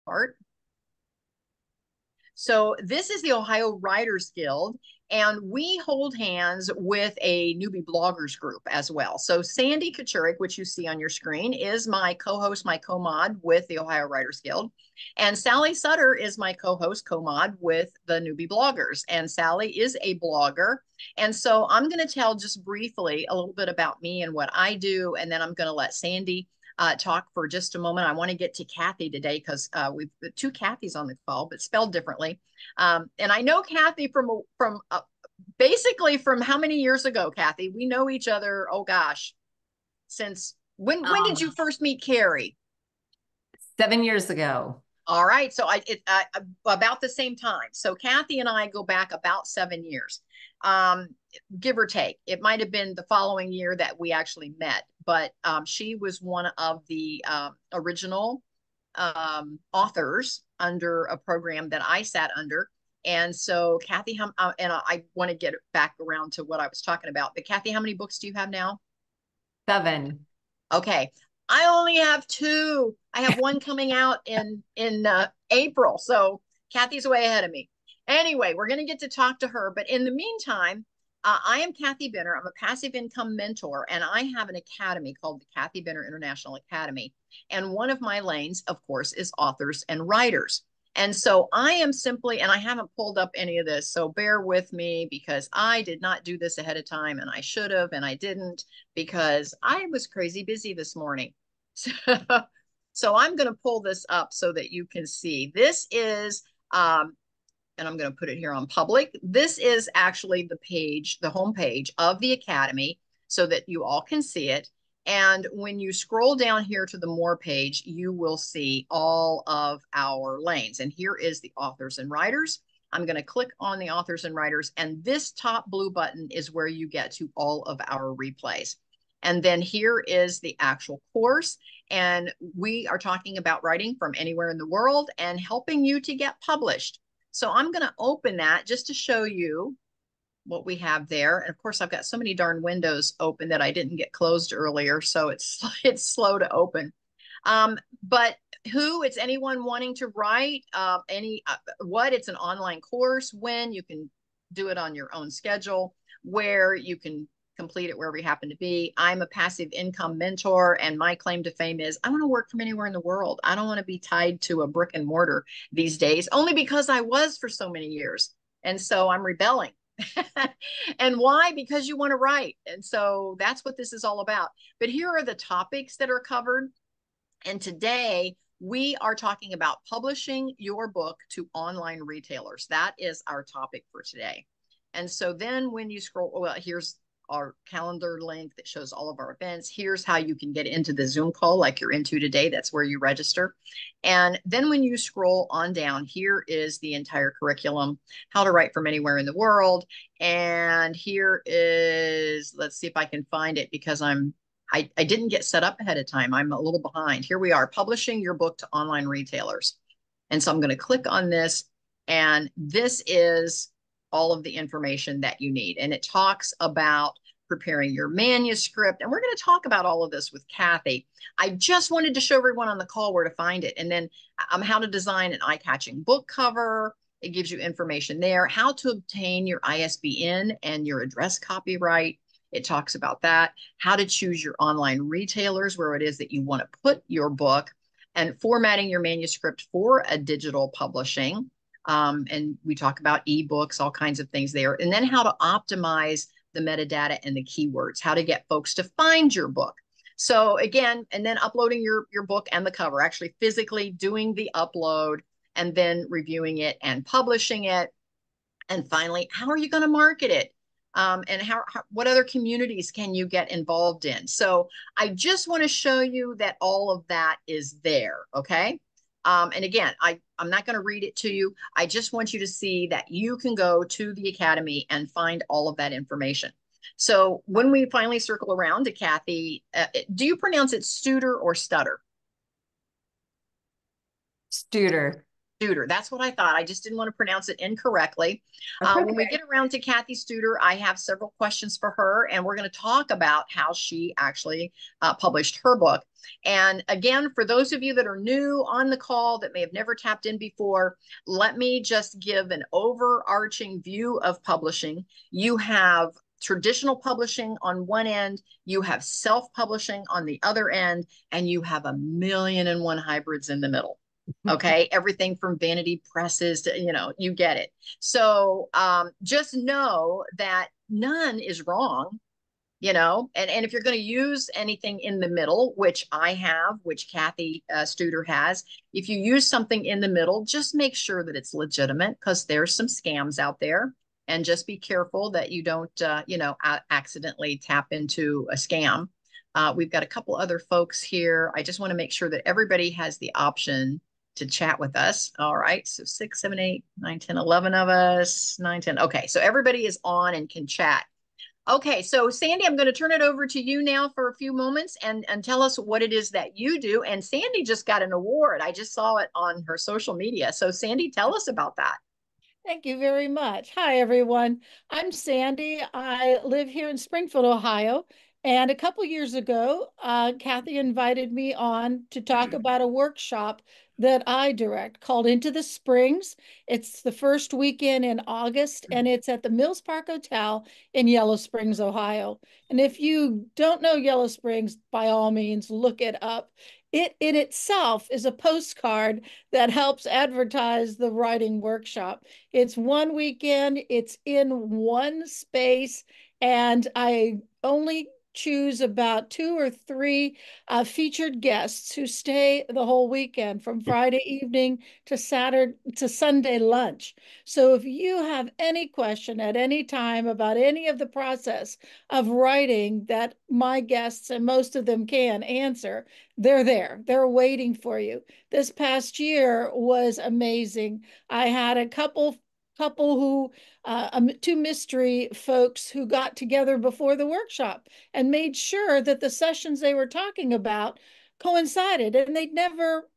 Art. So this is the Ohio Writers Guild, and we hold hands with a newbie bloggers group as well. So Sandy Kachurik, which you see on your screen, is my co-host, my co-mod with the Ohio Writers Guild. And Sally Sutter is my co-host, co-mod with the newbie bloggers. And Sally is a blogger. And so I'm going to tell just briefly a little bit about me and what I do, and then I'm going to let Sandy talk for just a moment. I want to get to Cathy today because we've got two Cathys on the call, but spelled differently. And I know Cathy from basically from how many years ago, Cathy? We know each other. Oh gosh, since when did you Um, first meet Carrie? 7 years ago. All right, so about the same time. So Cathy and I go back about 7 years, um, give or take. It might have been the following year that we actually met, but she was one of the original authors under a program that I sat under. And so, Cathy, and I want to get back around to what I was talking about. But Cathy, how many books do you have now? 7. Okay. I only have two. I have one coming out in April. So Cathy's way ahead of me. Anyway, we're going to get to talk to her. But in the meantime, I am Cathy Benner. I'm a passive income mentor, and I have an academy called the Cathy Benner International Academy. And one of my lanes, of course, is authors and writers. And so I am simply, and I haven't pulled up any of this, so bear with me because I did not do this ahead of time, and I should have, and I didn't because I was crazy busy this morning. So, so I'm going to pull this up so that you can see. This is, and I'm going to put it here on public. This is actually the page, the homepage of the Academy so that you all can see it. And when you scroll down here to the more page, you will see all of our lanes. And here is the authors and writers. I'm going to click on the authors and writers, and this top blue button is where you get to all of our replays. And then here is the actual course. And we are talking about writing from anywhere in the world and helping you to get published. So I'm going to open that just to show you what we have there. And of course, I've got so many darn windows open that I didn't get closed earlier, so it's slow to open. But who? It's anyone wanting to write. What? It's an online course. When you can do it on your own schedule, where you can complete it wherever you happen to be. I'm a passive income mentor, and my claim to fame is I want to work from anywhere in the world. I don't want to be tied to a brick and mortar these days, only because I was for so many years. And so I'm rebelling. And why? Because you want to write. And so that's what this is all about. But here are the topics that are covered. And today we are talking about publishing your book to online retailers. That is our topic for today. And so then when you scroll, well, here's our calendar link that shows all of our events. Here's how you can get into the Zoom call like you're into today. That's where you register. And then when you scroll on down, here is the entire curriculum, how to write from anywhere in the world. And here is, let's see if I can find it because I didn't get set up ahead of time. I'm a little behind. Here we are, publishing your book to online retailers. And so I'm going to click on this, and this is all of the information that you need. And it talks about preparing your manuscript. And we're going to talk about all of this with Cathy. I just wanted to show everyone on the call where to find it. And then how to design an eye-catching book cover. It gives you information there, how to obtain your ISBN and your address copyright. It talks about that, how to choose your online retailers, where it is that you want to put your book, and formatting your manuscript for a digital publishing. And we talk about ebooks, all kinds of things there. And then how to optimize the metadata and the keywords, how to get folks to find your book. So again, and then uploading your book and the cover, actually physically doing the upload and then reviewing it and publishing it. And finally, how are you going to market it? And what other communities can you get involved in? So I just want to show you that all of that is there. Okay. And again, I'm not going to read it to you. I just want you to see that you can go to the Academy and find all of that information. So when we finally circle around to Cathy, do you pronounce it Studer or Stutter? Studer. Studer. That's what I thought. I just didn't want to pronounce it incorrectly. That's When we okay. get around to Cathy Studer, I have several questions for her, and we're going to talk about how she actually published her book. And again, for those of you that are new on the call that may have never tapped in before, let me just give an overarching view of publishing. You have traditional publishing on one end, you have self-publishing on the other end, and you have a million and one hybrids in the middle. Okay, everything from vanity presses to, you get it. So just know that none is wrong, and if you're going to use anything in the middle, which I have, which Cathy Studer has, if you use something in the middle, just make sure that it's legitimate, because there's some scams out there. And just be careful that you don't, accidentally tap into a scam. We've got a couple other folks here. I just want to make sure that everybody has the option to chat with us. All right. So 6, 7, 8, 9, 10, 11 of us, 9, 10. Okay. So everybody is on and can chat. Okay. So Sandy, I'm going to turn it over to you now for a few moments and tell us what it is that you do. And Sandy just got an award. I just saw it on her social media. So Sandy, tell us about that. Thank you very much. Hi, everyone. I'm Sandy. I live here in Springfield, Ohio. And a couple years ago, Cathy invited me on to talk about a workshop that I direct called Into the Springs. It's the first weekend in August, and it's at the Mills Park Hotel in Yellow Springs, Ohio. And if you don't know Yellow Springs, by all means, look it up. It in itself is a postcard that helps advertise the writing workshop. It's one weekend, it's in one space, and I only choose about 2 or 3 featured guests who stay the whole weekend from Friday evening to Saturday to Sunday lunch. So if you have any question at any time about any of the process of writing that my guests, and most of them can answer, they're there. They're waiting for you. This past year was amazing. I had a couple who 2 mystery folks who got together before the workshop and made sure that the sessions they were talking about coincided, and they'd never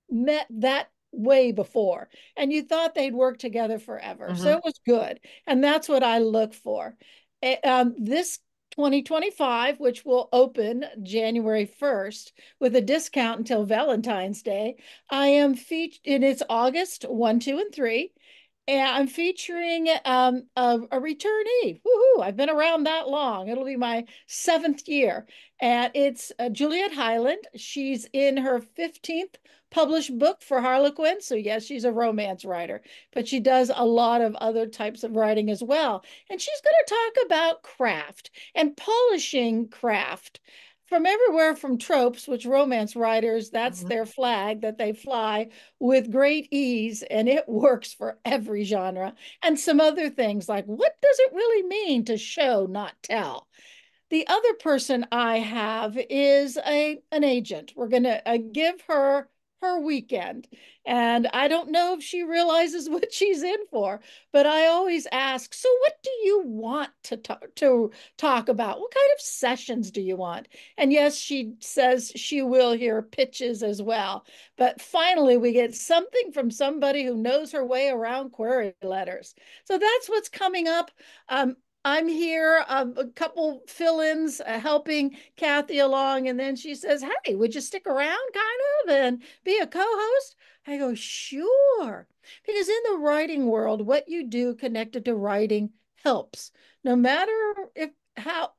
met that way before, and you thought they'd work together forever. So it was good, and that's what I look for. This 2025, which will open January 1st with a discount until Valentine's Day, I am featured, and it's August 1, 2, and 3. And I'm featuring a returnee. Woohoo! I've been around that long. It'll be my 7th year. And it's Juliet Hyland. She's in her 15th published book for Harlequin. So, yes, she's a romance writer, but she does a lot of other types of writing as well. And she's going to talk about craft and polishing craft from everywhere from tropes, which romance writers, that's their flag that they fly with great ease, and it works for every genre, and some other things like, what does it really mean to show, not tell? The other person I have is an agent. We're going to give her weekend. And I don't know if she realizes what she's in for, but I always ask, so what do you want to talk about? What kind of sessions do you want? And yes, she says she will hear pitches as well. But finally, we get something from somebody who knows her way around query letters. So that's what's coming up. I'm here, a couple fill-ins helping Cathy along. And then she says, hey, would you stick around kind of and be a co-host? I go, sure. Because in the writing world, what you do connected to writing helps. No matter if how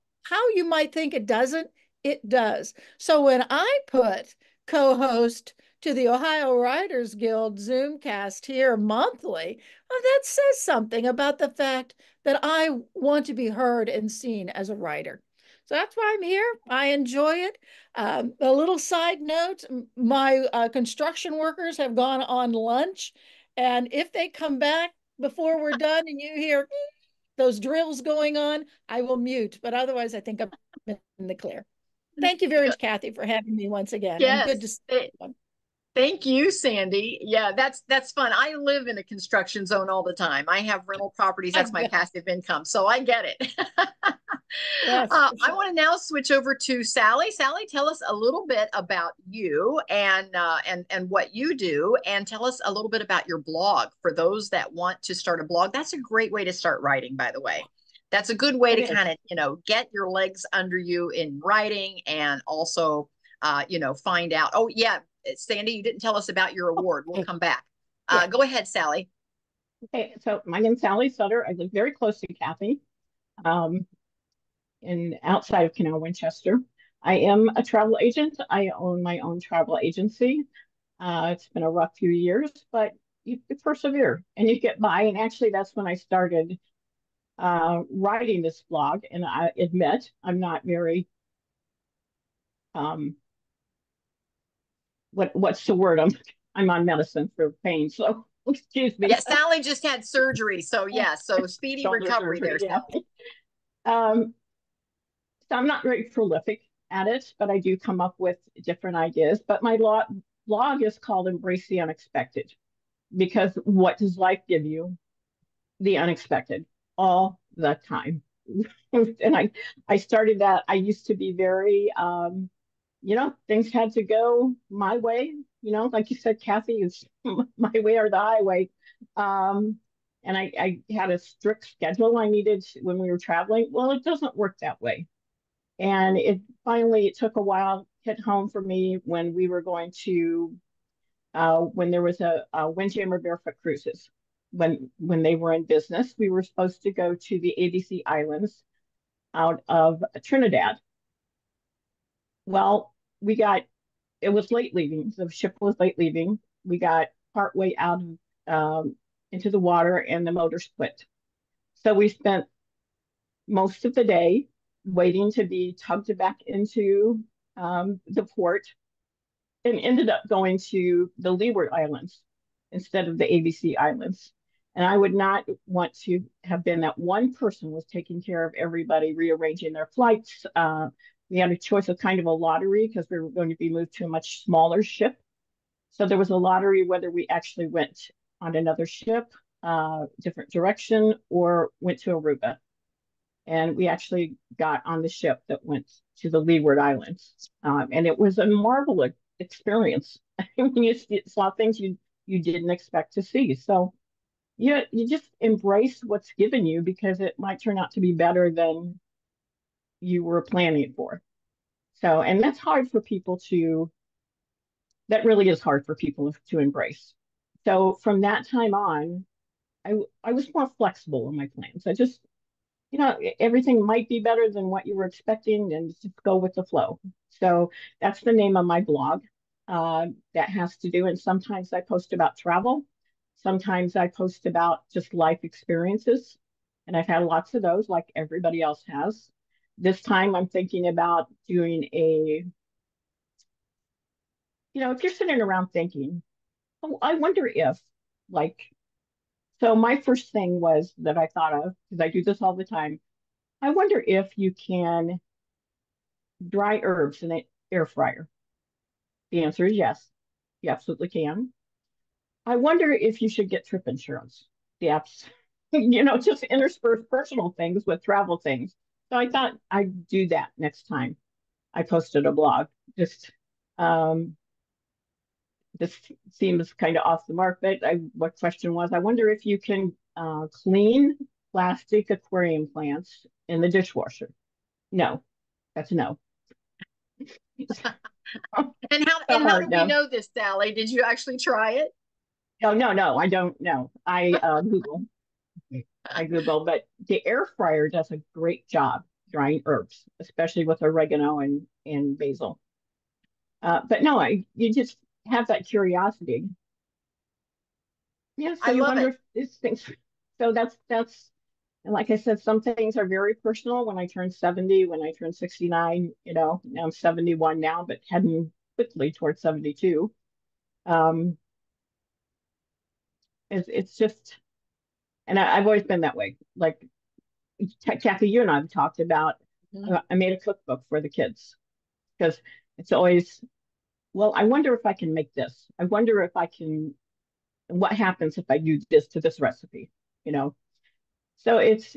you might think it doesn't, it does. So when I put co-host to the Ohio Writers Guild Zoomcast here monthly, well, that says something about the fact that I want to be heard and seen as a writer. So that's why I'm here. I enjoy it. A little side note, my construction workers have gone on lunch. And if they come back before we're done and you hear those drills going on, I will mute. But otherwise, I think I'm in the clear. Thank you very much, Cathy, for having me once again. And good to Yes. see everyone. Thank you, Sandy. Yeah, that's fun. I live in a construction zone all the time. I have rental properties. That's my passive income. So I get it. Yes, for I sure. want to now switch over to Sally. Sally, tell us a little bit about you and what you do, and tell us a little bit about your blog for those that want to start a blog. That's a great way to start writing, by the way. That's a good way It to is. kind of, get your legs under you in writing and also, find out. Oh, yeah, Sandy, you didn't tell us about your award. We'll Okay. come back. Yeah. Go ahead, Sally. Okay, so my name's Cathy Studer. I live very close to Cathy, um, in outside of Canal Winchester. I am a travel agent. I own my own travel agency. It's been a rough few years, but you persevere and you get by. And actually, that's when I started writing this blog. And I admit I'm not very um, what's the word? I'm on medicine for pain, so excuse me. Yeah, Sally just had surgery. So, yeah, so speedy Shoulder recovery surgery, there, yeah. Sally. Um, So I'm not very prolific at it, but I do come up with different ideas. But my blog is called Embrace the Unexpected because what does life give you? The unexpected all the time. And I started that. I used to be very, things had to go my way. Like you said, Cathy, it's my way or the highway. Um, and I had a strict schedule I needed when we were traveling. Well, it doesn't work that way. And it took a while to hit home for me when we were going to when there was a Windjammer Barefoot Cruises. When they were in business, we were supposed to go to the ABC Islands out of Trinidad. Well, it was late leaving. The ship was late leaving. We got partway out of into the water and the motor split. So we spent most of the day waiting to be tugged back into the port and ended up going to the Leeward Islands instead of the ABC Islands. And I would not want to have been that one person was taking care of everybody, rearranging their flights. We had a choice of kind of a lottery because we were going to be moved to a much smaller ship. So there was a lottery whether we actually went on another ship, different direction, or went to Aruba. And we actually got on the ship that went to the Leeward Islands. And it was a marvelous experience. When you saw things you didn't expect to see. So you just embrace what's given you because it might turn out to be better than you were planning for. So, and that really is hard for people to embrace. So from that time on, I was more flexible in my plans. Everything might be better than what you were expecting and just go with the flow. So that's the name of my blog. That has to do, and sometimes I post about travel. Sometimes I post about just life experiences. And I've had lots of those, like everybody else has. This time I'm thinking about doing if you're sitting around thinking, oh, I wonder if, like, so my first thing was that I thought of, because I do this all the time, I wonder if you can dry herbs in an air fryer. The answer is yes. You absolutely can. I wonder if you should get trip insurance. The apps, just intersperse personal things with travel things. So I thought I'd do that next time I posted a blog. Just um, this seems kind of off the mark, but what question was, I wonder if you can clean plastic aquarium plants in the dishwasher. No, that's a no. And how do Hard we no. know this, Sally? Did you actually try it? No, I don't know. I Google, but the air fryer does a great job drying herbs, especially with oregano and basil. But no, you just have that curiosity. Yeah, so I you love wonder it. if these things. So that's and like I said, some things are very personal. When I turned 70, when I turned 69, now I'm 71 now, but heading quickly towards 72. Um, it's just, and I've always been that way. Like Cathy, you and I have talked about. Mhm. I made a cookbook for the kids because it's always, well, I wonder if I can make this. I wonder if I can. What happens if I do this to this recipe? You know. So it's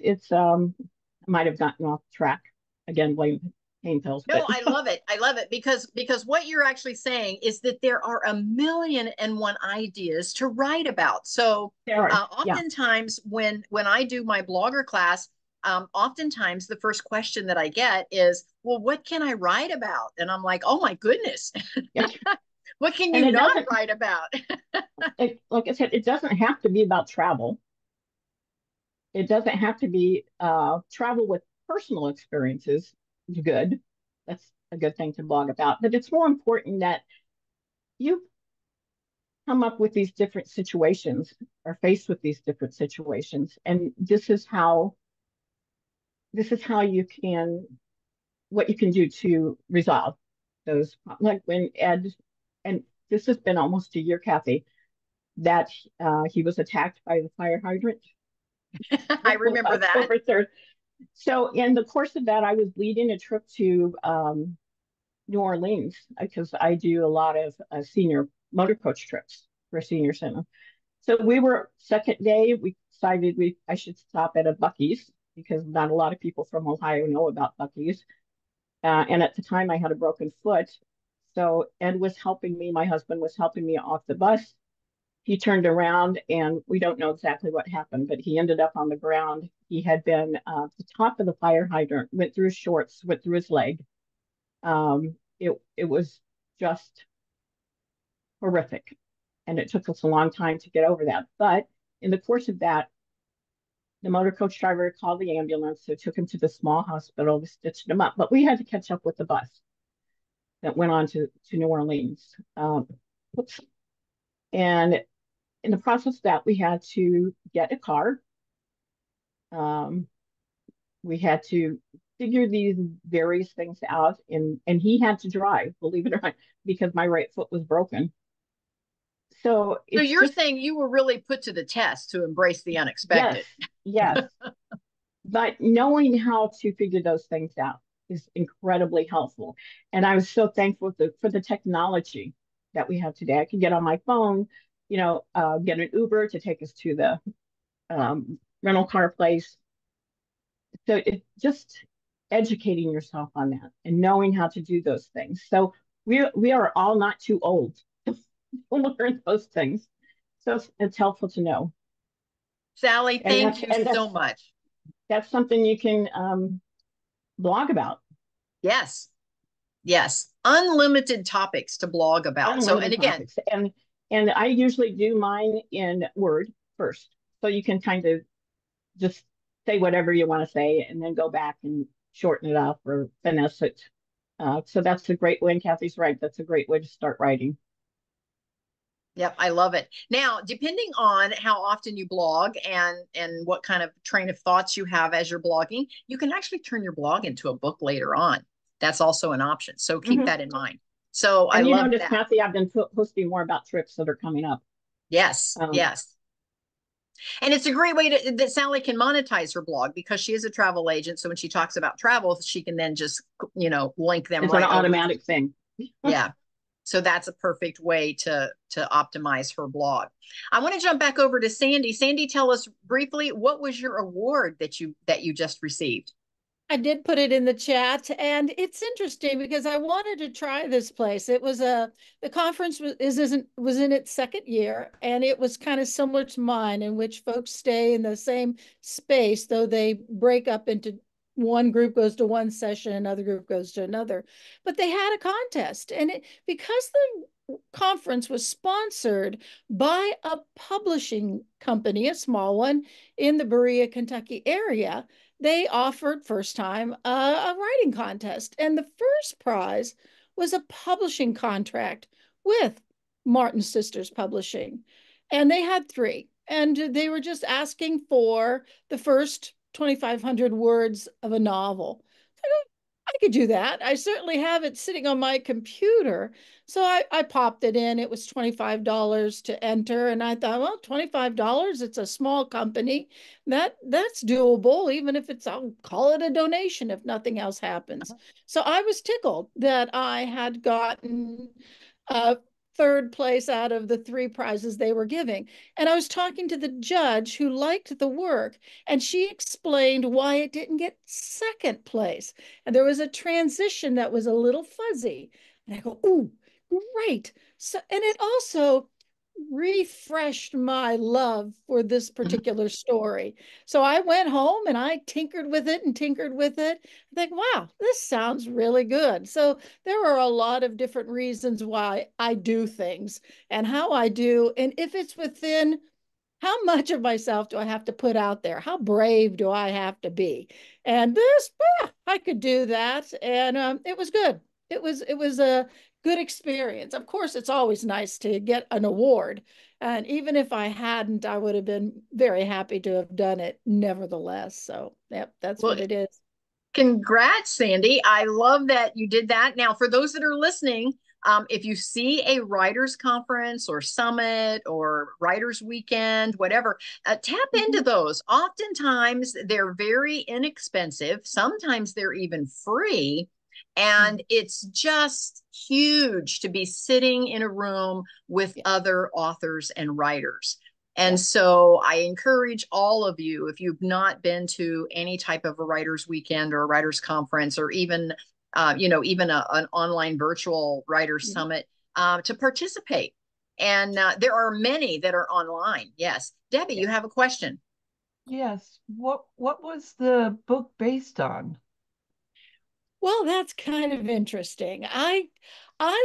might have gotten off track. Again, blame pain pills. No, But I love it. I love it because what you're actually saying is that there are a million and one ideas to write about. So there are, yeah. oftentimes when I do my blogger class, oftentimes the first question that I get is, well, what can I write about? And I'm like, oh my goodness, Yeah. what can And you it not doesn't, write about? like I said, it doesn't have to be about travel. It doesn't have to be travel with personal experiences. Good. That's a good thing to blog about. But it's more important that you come up with these different situations or faced with these different situations. And this is how you can, what you can do to resolve those. Like when Ed, and this has been almost a year, Cathy, that he was attacked by the fire hydrant. I remember that. October 3rd. So in the course of that, I was leading a trip to New Orleans because I do a lot of senior motor coach trips for senior center. So we were second day, we decided I should stop at a Buc-ee's because not a lot of people from Ohio know about Buc-ee's. And at the time I had a broken foot. So Ed was helping me, my husband was helping me off the bus. He turned around and we don't know exactly what happened, but he ended up on the ground. He had been at the top of the fire hydrant, went through his shorts, went through his leg. It was just horrific. And it took us a long time to get over that. But in the course of that, the motor coach driver called the ambulance, so took him to the small hospital, we stitched him up. But we had to catch up with the bus that went on to New Orleans. And in the process of that, we had to get a car. We had to figure these various things out, and he had to drive, believe it or not, because my right foot was broken. So So it's you're just, saying you were really put to the test to embrace the yes, unexpected. yes. But knowing how to figure those things out is incredibly helpful. And I was so thankful for the technology that we have today. I can get on my phone, get an Uber to take us to the rental car place. So it's just educating yourself on that and knowing how to do those things. So we are all not too old to learn those things. So it's helpful to know. Sally, And thank you so much. that's something you can blog about. Yes. Yes. Unlimited topics to blog about. So, and Unlimited again, topics. And I usually do mine in Word first. So you can kind of just say whatever you want to say and then go back and shorten it up or finesse it. So that's a great way, and Cathy's right. That's a great way to start writing. yep, I love it. Now, depending on how often you blog and what kind of train of thoughts you have as you're blogging, you can actually turn your blog into a book later on. That's also an option. So keep that in mind. So I And you love notice, that. Cathy, I've been posting more about trips that are coming up. Yes, yes. And it's a great way that Sally can monetize her blog because she is a travel agent. So when she talks about travel, she can then just, link them It's right an over. automatic thing. Yeah. So that's a perfect way to optimize her blog. I want to jump back over to Sandy. Sandy, tell us briefly, what was your award that you just received? I did put it in the chat, and it's interesting because I wanted to try this place. It was the conference was in its second year, and it was kind of similar to mine, in which folks stay in the same space, though they break up into one group goes to one session, another group goes to another. But they had a contest, and because the conference was sponsored by a publishing company, a small one in the Berea, Kentucky area, they offered first time a writing contest. And the first prize was a publishing contract with Martin Sisters Publishing. And they had three. And they were just asking for the first 2,500 words of a novel. I could do that. I certainly have it sitting on my computer. So I popped it in. It was $25 to enter. And I thought, well, $25, it's a small company. That's doable, even if I'll call it a donation if nothing else happens. So I was tickled that I had gotten third place out of the 3 prizes they were giving. And I was talking to the judge who liked the work, and she explained why it didn't get second place. And there was a transition that was a little fuzzy. And I go, ooh, great. So, and it also refreshed my love for this particular story. So I went home and I tinkered with it and tinkered with it. I think, wow, this sounds really good. So there are a lot of different reasons why I do things and how I do. And if it's within, how much of myself do I have to put out there? How brave do I have to be? And this, I could do that. And it was good. It was a good experience. Of course, it's always nice to get an award. And even if I hadn't, I would have been very happy to have done it nevertheless. So, yep, that's Well, what it is. congrats, Sandy. I love that you did that. Now, for those that are listening, if you see a writers conference or summit or writers weekend, whatever, tap into those. Oftentimes they're very inexpensive. Sometimes they're even free. And it's just huge to be sitting in a room with other authors and writers. And so I encourage all of you, if you've not been to any type of a writers weekend or a writers conference, or even, even an online virtual writers summit, to participate. And there are many that are online. Yes. Debbie, you have a question. Yes. What was the book based on? Well, that's kind of interesting. I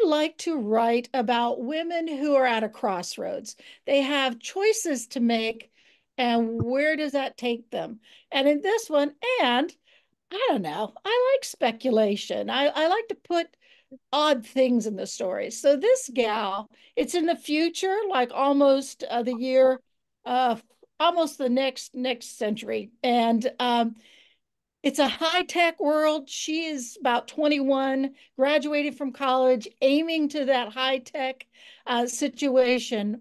like to write about women who are at a crossroads. They have choices to make, and where does that take them? And in this one, and I don't know, I like speculation. I like to put odd things in the story. So this gal, it's in the future, like almost the year, almost the next century, and it's a high-tech world. She is about 21, graduated from college, aiming to that high-tech situation,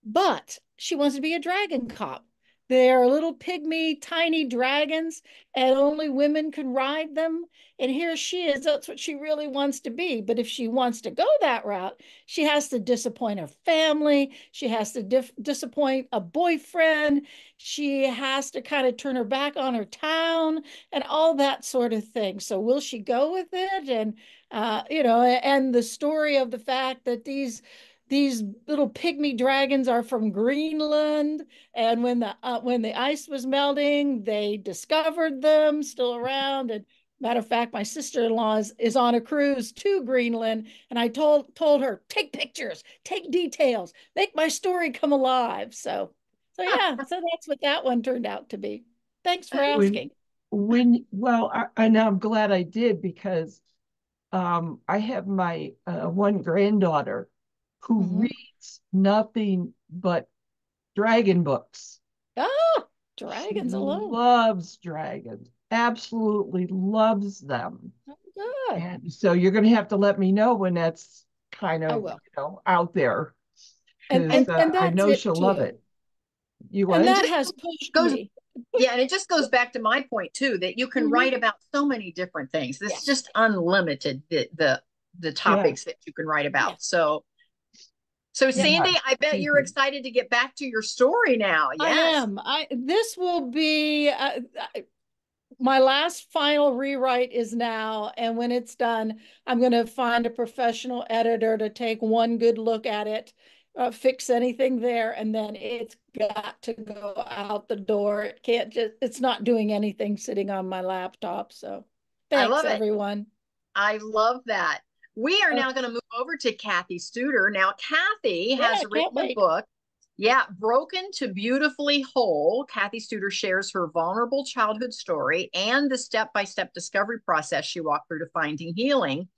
but she wants to be a dragon cop. They are little pygmy, tiny dragons, and only women can ride them. And here she is. That's what she really wants to be. But if she wants to go that route, she has to disappoint her family. She has to disappoint a boyfriend. She has to kind of turn her back on her town and all that sort of thing. So will she go with it? And and the story of the fact that these little pygmy dragons are from Greenland, and when the ice was melting, they discovered them still around. And matter of fact, my sister-in-law is on a cruise to Greenland, and I told her, take pictures, take details, make my story come alive. So yeah, so that's what that one turned out to be. Thanks for When asking. well, I know I'm glad I did because I have my one granddaughter who reads nothing but dragon books. Ah, She dragons alone. loves dragons, absolutely loves them. Oh, good. And so you're going to have to let me know when that's kind I of, will. out there And because and I that's know it she'll love too. it. You And And it what? that just has pushed goes, me. yeah, and it just goes back to my point too, that you can write about so many different things. This is Yes. just unlimited, the Yeah, topics that you can write Yeah. about. So Yeah. Sandy, I bet you're excited to get back to your story now. I Yes. am. This will be my last final rewrite is now, and when it's done, I'm going to find a professional editor to take one good look at it, fix anything there, and then it's got to go out the door. It can't it's not doing anything sitting on my laptop. So I thanks, love it. everyone. I love that. We are now going to move over to Cathy Studer. Now, Cathy Yeah, has I can't written a wait. book. Yeah, Broken to Beautifully Whole. Cathy Studer shares her vulnerable childhood story and the step-by-step discovery process she walked through to finding healing.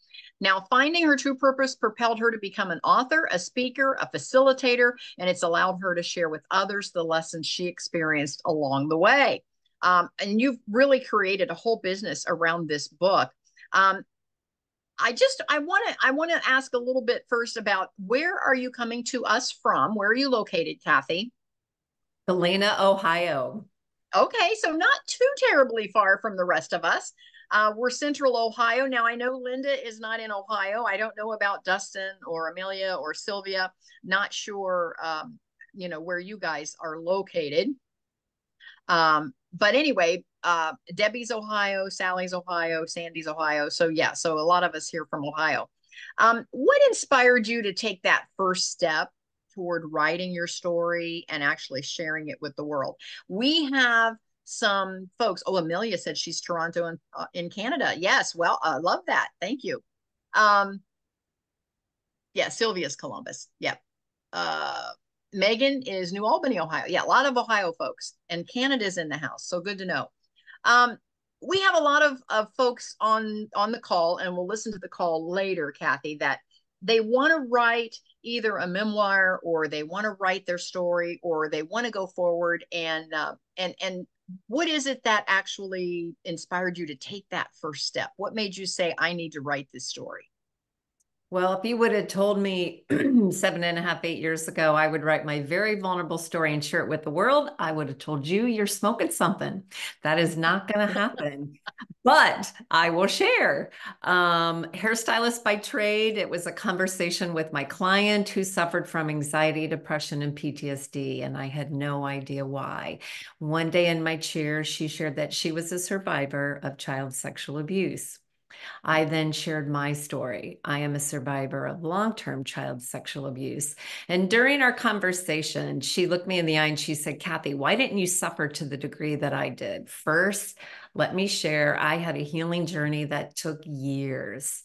Now, finding her true purpose propelled her to become an author, a speaker, a facilitator, and it's allowed her to share with others the lessons she experienced along the way. And you've really created a whole business around this book. Um, I want to ask a little bit first about where are you coming to us from? Where are you located, Cathy? Helena, Ohio. Okay, so not too terribly far from the rest of us. We're Central Ohio. Now, I know Linda is not in Ohio. I don't know about Dustin or Amelia or Sylvia. Not sure, where you guys are located. But anyway, Debbie's Ohio, Sally's Ohio, Sandy's Ohio. So yeah, so a lot of us here from Ohio. What inspired you to take that first step toward writing your story and actually sharing it with the world? We have some folks. Oh, Amelia said she's Toronto in Canada. Yes, well, I love that. Thank you. Yeah, Sylvia's Columbus. Yeah. Megan is New Albany, Ohio. Yeah, a lot of Ohio folks, and Canada's in the house. So good to know. We have a lot of folks on the call, and we'll listen to the call later, Cathy, that they want to write either a memoir, or they want to write their story, or they want to go forward. And what is it that actually inspired you to take that first step? What made you say, I need to write this story? Well, if you would have told me 7.5, 8 years ago, I would write my very vulnerable story and share it with the world, I would have told you you're smoking something. That is not going to happen. But I will share. Hairstylist by trade. It was a conversation with my client who suffered from anxiety, depression, and PTSD, and I had no idea why. One day in my chair, she shared that she was a survivor of child sexual abuse. I then shared my story. I am a survivor of long-term child sexual abuse. And during our conversation, she looked me in the eye and she said, Cathy, why didn't you suffer to the degree that I did? First, let me share, I had a healing journey that took years,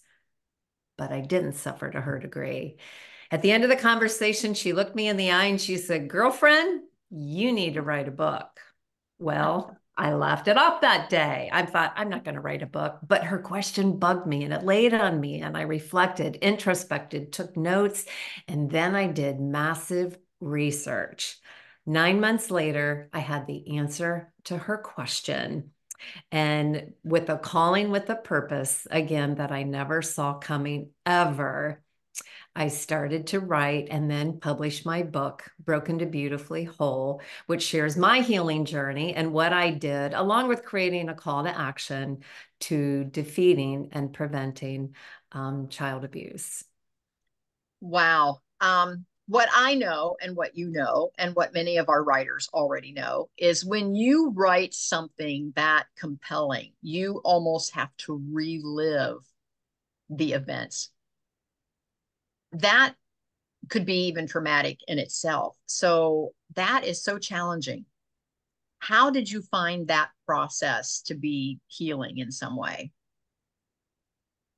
but I didn't suffer to her degree. At the end of the conversation, she looked me in the eye and she said, girlfriend, you need to write a book. Well, I laughed it off that day. I thought, I'm not going to write a book, but her question bugged me and it laid on me. And I reflected, introspected, took notes, and then I did massive research. 9 months later, I had the answer to her question. And with a calling with a purpose, again, that I never saw coming ever, I started to write and then publish my book, Broken to Beautifully Whole, which shares my healing journey and what I did, along with creating a call to action to defeating and preventing child abuse. Wow. What I know and what you know, and what many of our writers already know, is when you write something that compelling, you almost have to relive the events. That could be even traumatic in itself. So that is so challenging. How did you find that process to be healing in some way?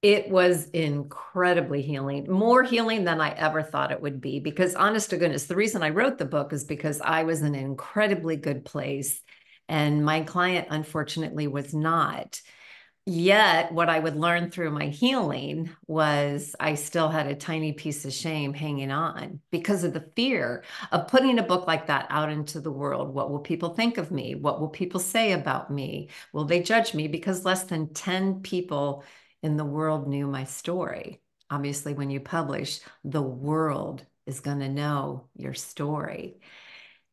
It was incredibly healing, more healing than I ever thought it would be. Because honest to goodness, the reason I wrote the book is because I was in an incredibly good place. And my client, unfortunately, was not. Yet, what I would learn through my healing was I still had a tiny piece of shame hanging on because of the fear of putting a book like that out into the world. What will people think of me? What will people say about me? Will they judge me? Because less than 10 people in the world knew my story. Obviously, when you publish, the world is going to know your story.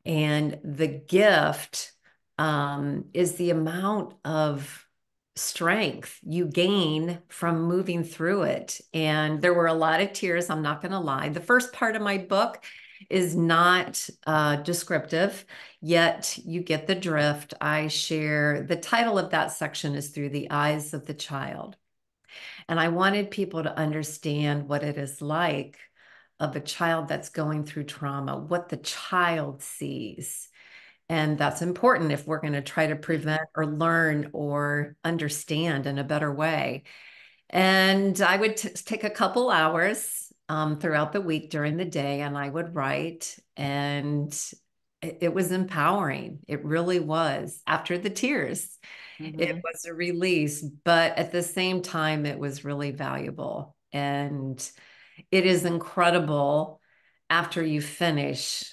And the gift is the amount of strength you gain from moving through it. And there were a lot of tears, I'm not going to lie. The first part of my book is not descriptive, yet you get the drift. I share the title of that section is Through the Eyes of the Child. And I wanted people to understand what it is like of a child that's going through trauma, what the child sees. And that's important if we're going to try to prevent or learn or understand in a better way. And I would take a couple hours throughout the week during the day, and I would write. And it was empowering. It really was. After the tears, it was a release. But at the same time, it was really valuable. And it is incredible after you finish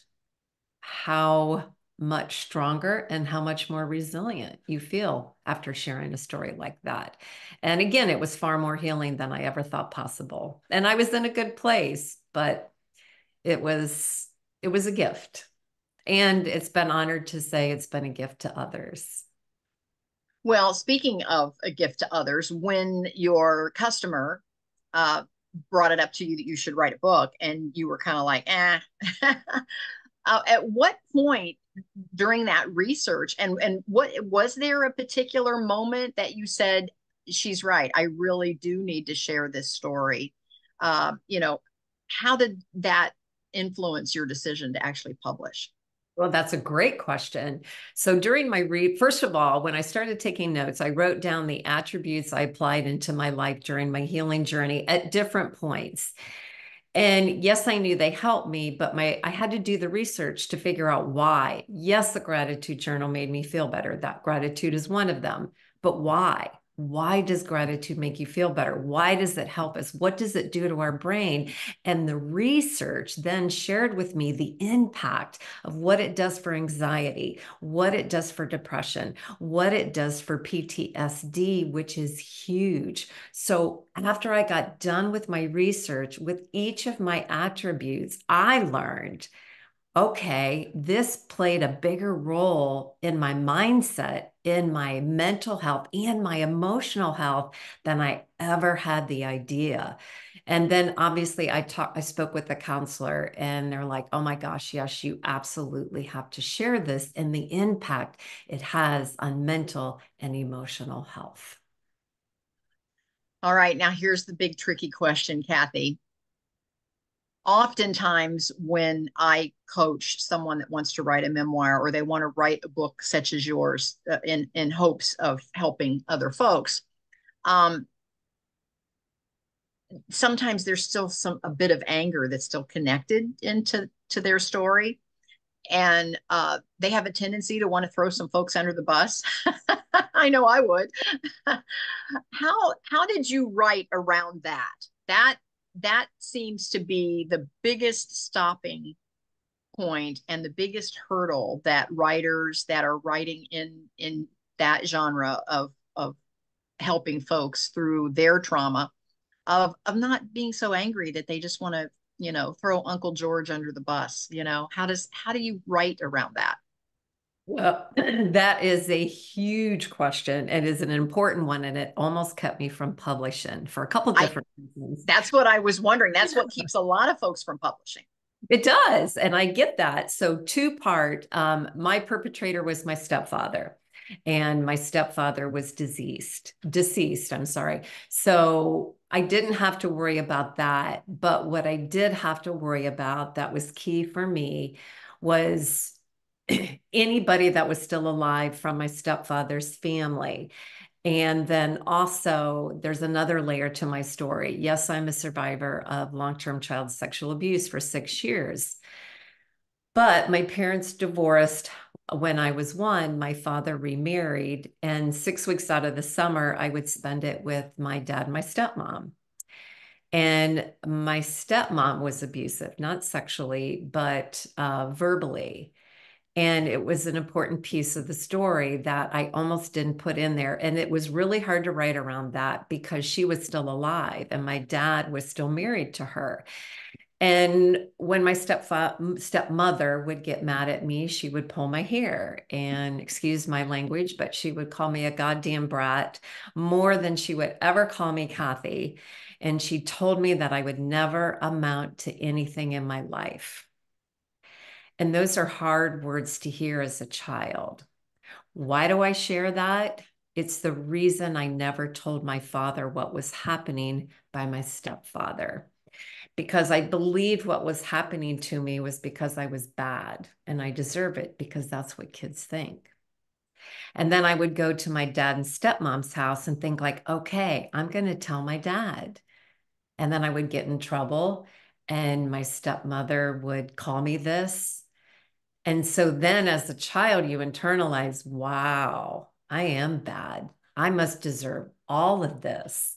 how much stronger and how much more resilient you feel after sharing a story like that. And again, it was far more healing than I ever thought possible. And I was in a good place, but it was a gift. And it's been honored to say it's been a gift to others. Well, speaking of a gift to others, when your customer uh, brought it up to you that you should write a book and you were kind of like, at what point during that research and what was there a particular moment that you said, she's right, I really do need to share this story? You know, how did that influence your decision to actually publish? Well, that's a great question. So during my first of all, when I started taking notes, I wrote down the attributes I applied into my life during my healing journey at different points. And yes, I knew they helped me, but I had to do the research to figure out why. Yes, the gratitude journal made me feel better. That gratitude is one of them. But why? Why does gratitude make you feel better? Why does it help us? What does it do to our brain? And the research then shared with me the impact of what it does for anxiety, what it does for depression, what it does for PTSD, which is huge. So after I got done with my research with each of my attributes, I learned, okay, this played a bigger role in my mindset, in my mental health, and my emotional health than I ever had the idea. And then obviously I spoke with the counselor and they're like, oh my gosh, yes, you absolutely have to share this and the impact it has on mental and emotional health. All right, now here's the big tricky question, Cathy. Oftentimes, when I coach someone that wants to write a memoir or they want to write a book such as yours in hopes of helping other folks, um, sometimes there's still a bit of anger that's still connected into their story, and they have a tendency to want to throw some folks under the bus. I know I would. How did you write around that? That seems to be the biggest stopping point and the biggest hurdle that writers that are writing in that genre of helping folks through their trauma of not being so angry that they just want to, throw Uncle George under the bus. How do you write around that? Well, that is a huge question. It is an important one, and it almost kept me from publishing for a couple I different reasons. That's what I was wondering. That's what keeps a lot of folks from publishing. It does, and I get that. So two-part, my perpetrator was my stepfather, and my stepfather was deceased, I'm sorry. So I didn't have to worry about that. But what I did have to worry about that was key for me was anybody that was still alive from my stepfather's family. And then also, there's another layer to my story. Yes, I'm a survivor of long-term child sexual abuse for 6 years. But my parents divorced when I was 1. My father remarried, and 6 weeks out of the summer, I would spend it with my dad and my stepmom. And my stepmom was abusive, not sexually, but verbally. And it was an important piece of the story that I almost didn't put in there. And it was really hard to write around that because she was still alive and my dad was still married to her. And when my stepmother would get mad at me, she would pull my hair and, excuse my language, but she would call me a goddamn brat more than she would ever call me Cathy. And she told me that I would never amount to anything in my life. And those are hard words to hear as a child. Why do I share that? It's the reason I never told my father what was happening by my stepfather, because I believed what was happening to me was because I was bad and I deserve it because that's what kids think. And then I would go to my dad and stepmom's house and think like, okay, I'm going to tell my dad. And then I would get in trouble and my stepmother would call me this. And so then as a child, you internalize, wow, I am bad. I must deserve all of this.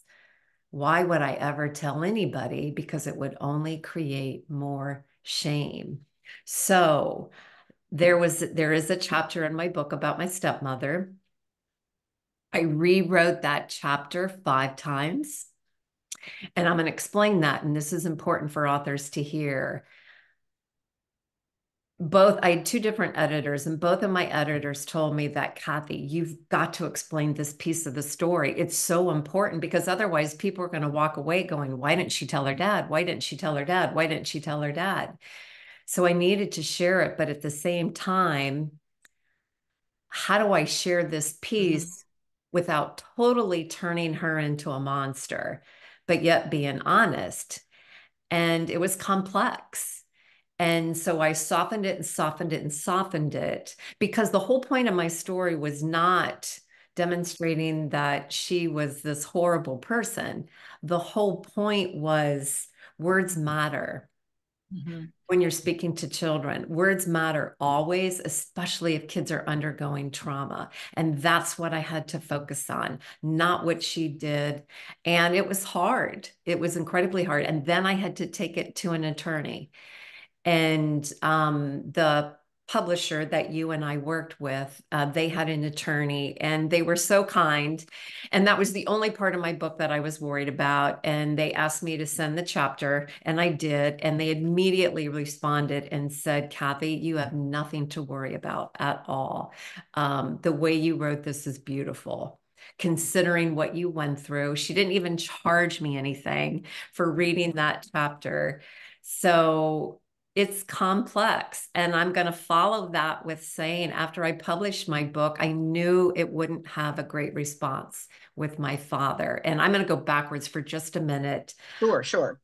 Why would I ever tell anybody? Because it would only create more shame. So there is a chapter in my book about my stepmother. I rewrote that chapter 5 times. And I'm going to explain that. And this is important for authors to hear. I had two different editors, and both of my editors told me that, Cathy, you've got to explain this piece of the story. It's so important, because otherwise people are going to walk away going, why didn't she tell her dad? Why didn't she tell her dad? Why didn't she tell her dad? So I needed to share it. But at the same time, how do I share this piece without totally turning her into a monster, but yet being honest? And it was complex. And so I softened it and softened it and softened it, because the whole point of my story was not demonstrating that she was this horrible person. The whole point was words matter. When you're speaking to children, words matter always, especially if kids are undergoing trauma. And that's what I had to focus on, not what she did. And it was hard. It was incredibly hard. And then I had to take it to an attorney. And the publisher that you and I worked with, they had an attorney, and they were so kind. And that was the only part of my book that I was worried about. And they asked me to send the chapter, and I did. And they immediately responded and said, Cathy, you have nothing to worry about at all. The way you wrote this is beautiful, considering what you went through. She didn't even charge me anything for reading that chapter. So it's complex. And I'm going to follow that with saying, after I published my book, I knew it wouldn't have a great response with my father. And I'm going to go backwards for just a minute. Sure, sure.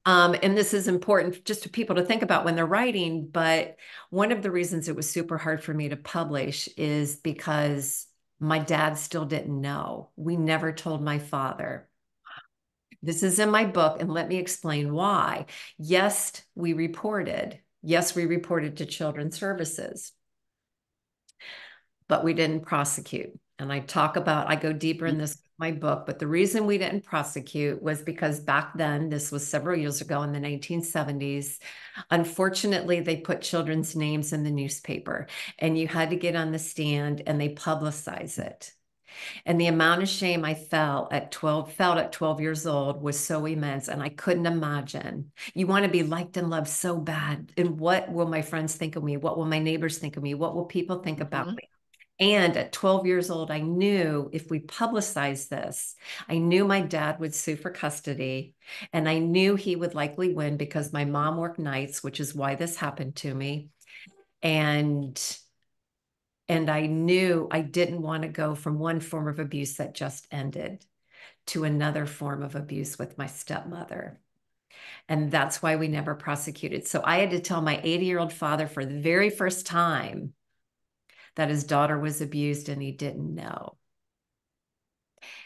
And this is important just to people to think about when they're writing. But one of the reasons it was super hard for me to publish is because my dad still didn't know. We never told my father. This is in my book, and let me explain why. Yes, we reported. Yes, we reported to Children's Services, but we didn't prosecute. And I go deeper in this with my book, but the reason we didn't prosecute was because back then, this was several years ago in the 1970s, unfortunately, they put children's names in the newspaper, and you had to get on the stand and they publicize it. And the amount of shame I felt at 12 years old was so immense. And I couldn't imagine. You want to be liked and loved so bad. And what will my friends think of me? What will my neighbors think of me? What will people think about me? And at 12 years old, I knew if we publicized this, I knew my dad would sue for custody. And I knew he would likely win because my mom worked nights, which is why this happened to me. And I knew I didn't want to go from one form of abuse that just ended to another form of abuse with my stepmother. And that's why we never prosecuted. So I had to tell my 80-year-old father for the very first time that his daughter was abused, and he didn't know.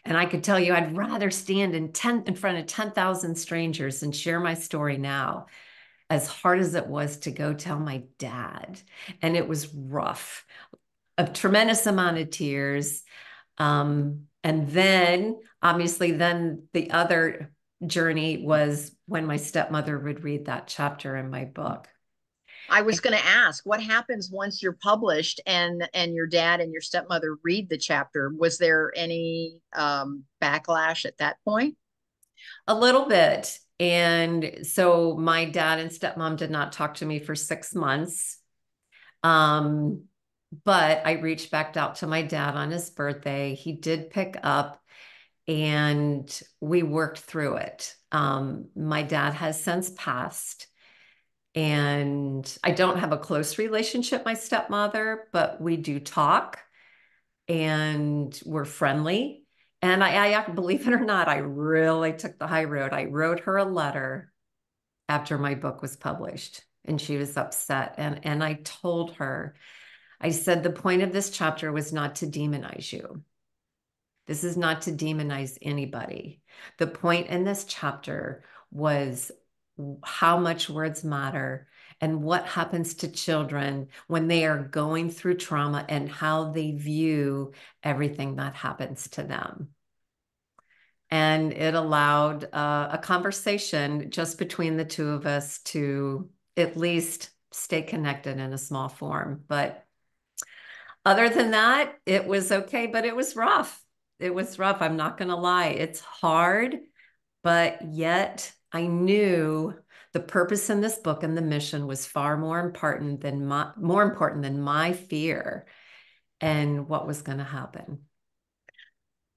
And I could tell you, I'd rather stand in front of 10,000 strangers and share my story now, as hard as it was to go tell my dad. And it was rough. A tremendous amount of tears. And then obviously the other journey was when my stepmother would read that chapter in my book. I was going to ask, what happens once you're published and your dad and your stepmother read the chapter? Was there any backlash at that point? A little bit. And so my dad and stepmom did not talk to me for 6 months. But I reached back out to my dad on his birthday. He did pick up, and we worked through it. My dad has since passed, and I don't have a close relationship with my stepmother, but we do talk, and we're friendly. And I believe it or not, I really took the high road. I wrote her a letter after my book was published, and she was upset. And I told her, I said, the point of this chapter was not to demonize you. This is not to demonize anybody. The point in this chapter was how much words matter and what happens to children when they are going through trauma and how they view everything that happens to them. And it allowed a conversation just between the two of us to at least stay connected in a small form. But other than that, it was okay, but it was rough. It was rough. I'm not going to lie. It's hard, but yet I knew The purpose in this book and the mission was far more important than my fear and what was going to happen.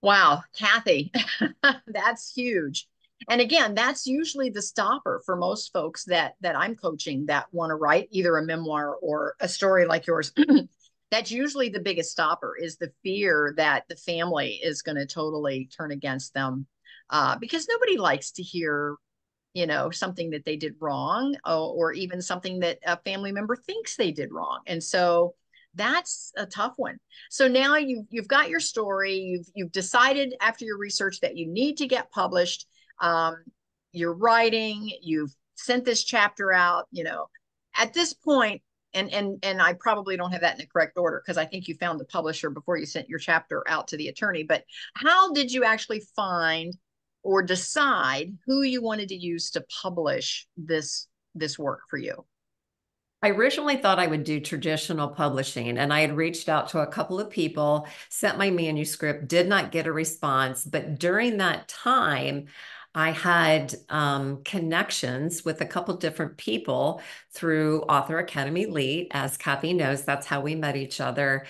Wow, Cathy, that's huge. And again, that's usually the stopper for most folks that I'm coaching that want to write either a memoir or a story like yours. That's usually the biggest stopper, is the fear that the family is going to totally turn against them, because nobody likes to hear, something that they did wrong, or even something that a family member thinks they did wrong. And so that's a tough one. So now you've got your story. You've decided after your research that you need to get published. You're writing. You've sent this chapter out. At this point, and I probably don't have that in the correct order, because I think you found the publisher before you sent your chapter out to the attorney. But how did you actually find or decide who you wanted to use to publish this work for you? I originally thought I would do traditional publishing, and I had reached out to a couple of people, sent my manuscript, did not get a response. But during that time, I had connections with a couple different people through Author Academy Elite. As Cathy knows, that's how we met each other.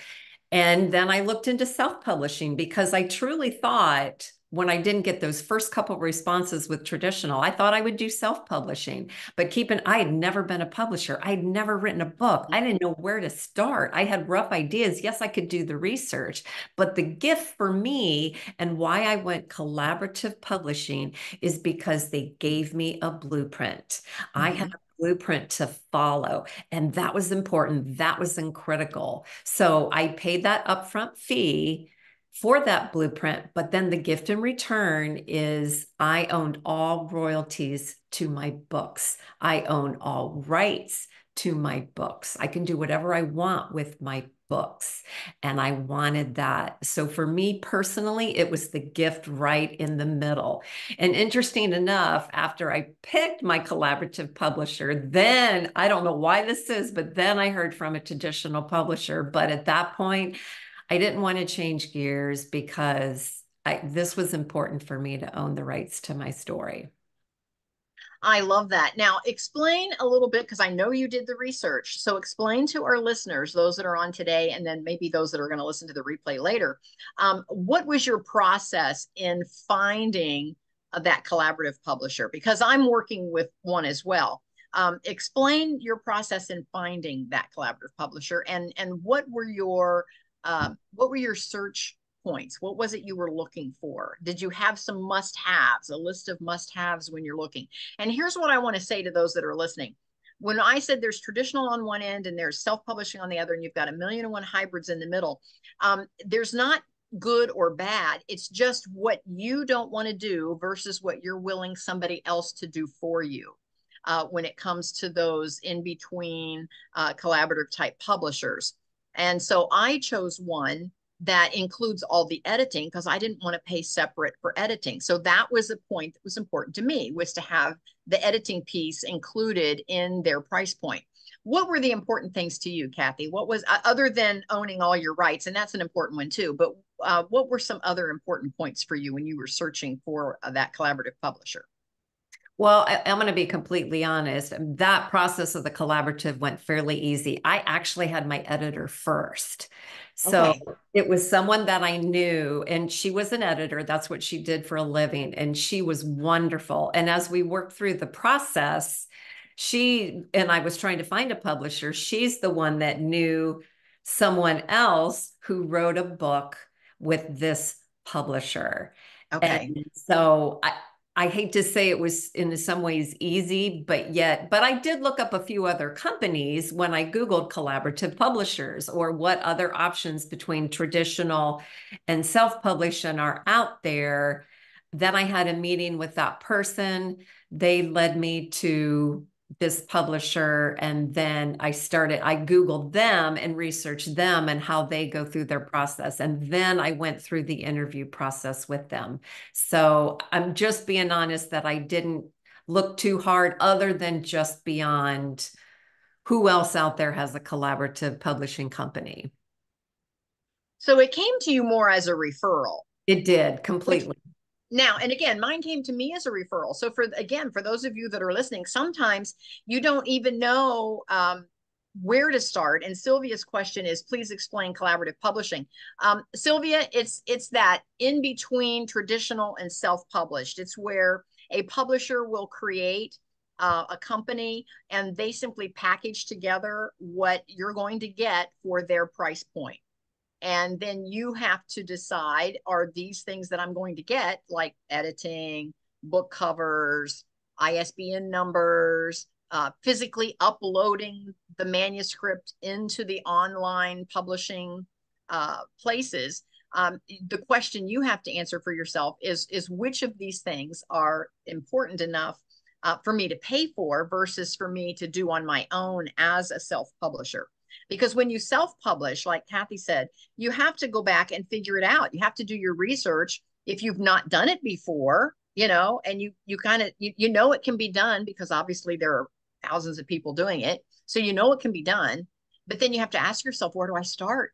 And then I looked into self-publishing, because I truly thought, when I didn't get those first couple of responses with traditional, I thought I would do self-publishing. But I had never been a publisher. I had never written a book. I didn't know where to start. I had rough ideas. Yes, I could do the research. But the gift for me, and why I went collaborative publishing, is because they gave me a blueprint. I had a blueprint to follow, and that was important. That was critical. So I paid that upfront fee for that blueprint, but then the gift in return is I owned all royalties to my books. I own all rights to my books. I can do whatever I want with my books, and I wanted that. So for me personally, it was the gift right in the middle. And interesting enough, after I picked my collaborative publisher, then I don't know why this is, but then I heard from a traditional publisher. But at that point, I didn't want to change gears, because this was important for me to own the rights to my story. I love that. Now, explain a little bit, because I know you did the research. So explain to our listeners, those that are on today, and then maybe those that are going to listen to the replay later, what was your process in finding that collaborative publisher? Because I'm working with one as well. Explain your process in finding that collaborative publisher, and what were your search points? What was it you were looking for? Did you have some must-haves, a list of must-haves when you're looking? And here's what I want to say to those that are listening. When I said there's traditional on one end and there's self-publishing on the other, and you've got 1,000,001 hybrids in the middle, there's not good or bad. It's just what you don't want to do versus what you're willing somebody else to do for you. When it comes to those in between collaborative type publishers. And so I chose one that includes all the editing, because I didn't want to pay separate for editing. So that was a point that was important to me, was to have the editing piece included in their price point. What were the important things to you, Cathy? What was, other than owning all your rights, and that's an important one too, but what were some other important points for you when you were searching for that collaborative publisher? Well, I'm going to be completely honest. That process of the collaborative went fairly easy. I actually had my editor first. So Okay. it was someone that I knew, and she was an editor. That's what she did for a living. And she was wonderful. And as we worked through the process, I was trying to find a publisher. She's the one that knew someone else who wrote a book with this publisher. Okay. And so I hate to say it was in some ways easy, but I did look up a few other companies when I Googled collaborative publishers, or what other options between traditional and self-publishing are out there. Then I had a meeting with that person. They led me to this publisher, and then I Googled them and researched them and how they go through their process. And then I went through the interview process with them. So I'm just being honest that I didn't look too hard, other than just beyond who else out there has a collaborative publishing company. So it came to you more as a referral. It did completely. Now, and again, mine came to me as a referral. So for those of you that are listening, sometimes you don't even know where to start. And Sylvia's question is, please explain collaborative publishing. Sylvia, it's that in between traditional and self-published. It's where a publisher will create a company and they simply package together what you're going to get for their price point. And then you have to decide, are these things that I'm going to get, like editing, book covers, ISBN numbers, physically uploading the manuscript into the online publishing places. The question you have to answer for yourself is which of these things are important enough for me to pay for versus for me to do on my own as a self-publisher. Because when you self-publish, like Cathy said, you have to go back and figure it out. You have to do your research if you've not done it before, and you kind of, it can be done because obviously there are thousands of people doing it. So it can be done. But then you have to ask yourself, where do I start?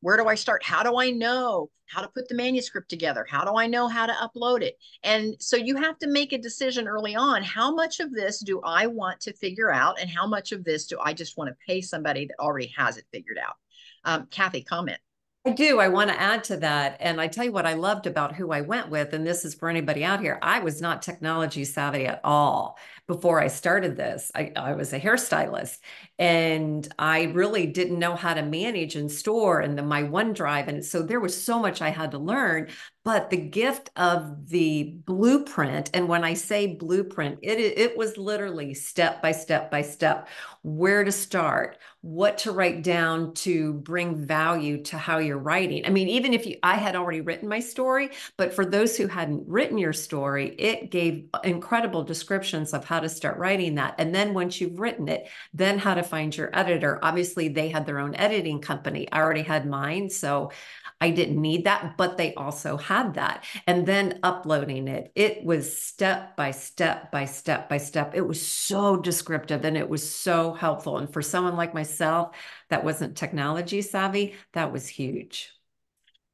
Where do I start? How do I know how to put the manuscript together? How do I know how to upload it? And so you have to make a decision early on. How much of this do I want to figure out? And how much of this do I just want to pay somebody that already has it figured out? Cathy, comment. I do. I want to add to that. And I tell you what I loved about who I went with, and this is for anybody out here. I was not technology savvy at all before I started this. I was a hairstylist and I really didn't know how to manage and store and my OneDrive. And so there was so much I had to learn. But the gift of the blueprint, and when I say blueprint, it was literally step by step by step, where to start, what to write down to bring value to how you're writing. I mean, even if I had already written my story, but for those who hadn't written your story, it gave incredible descriptions of how to start writing that. And then once you've written it, then how to find your editor. Obviously, they had their own editing company. I already had mine, so I didn't need that, but they also had that. And then uploading it, it was step by step by step by step. It was so descriptive and it was so helpful. And for someone like myself that wasn't technology savvy, that was huge.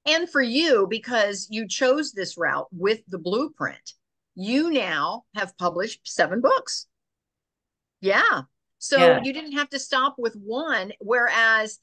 And for you, because you chose this route with the blueprint, you now have published 7 books. Yeah. So you didn't have to stop with one, whereas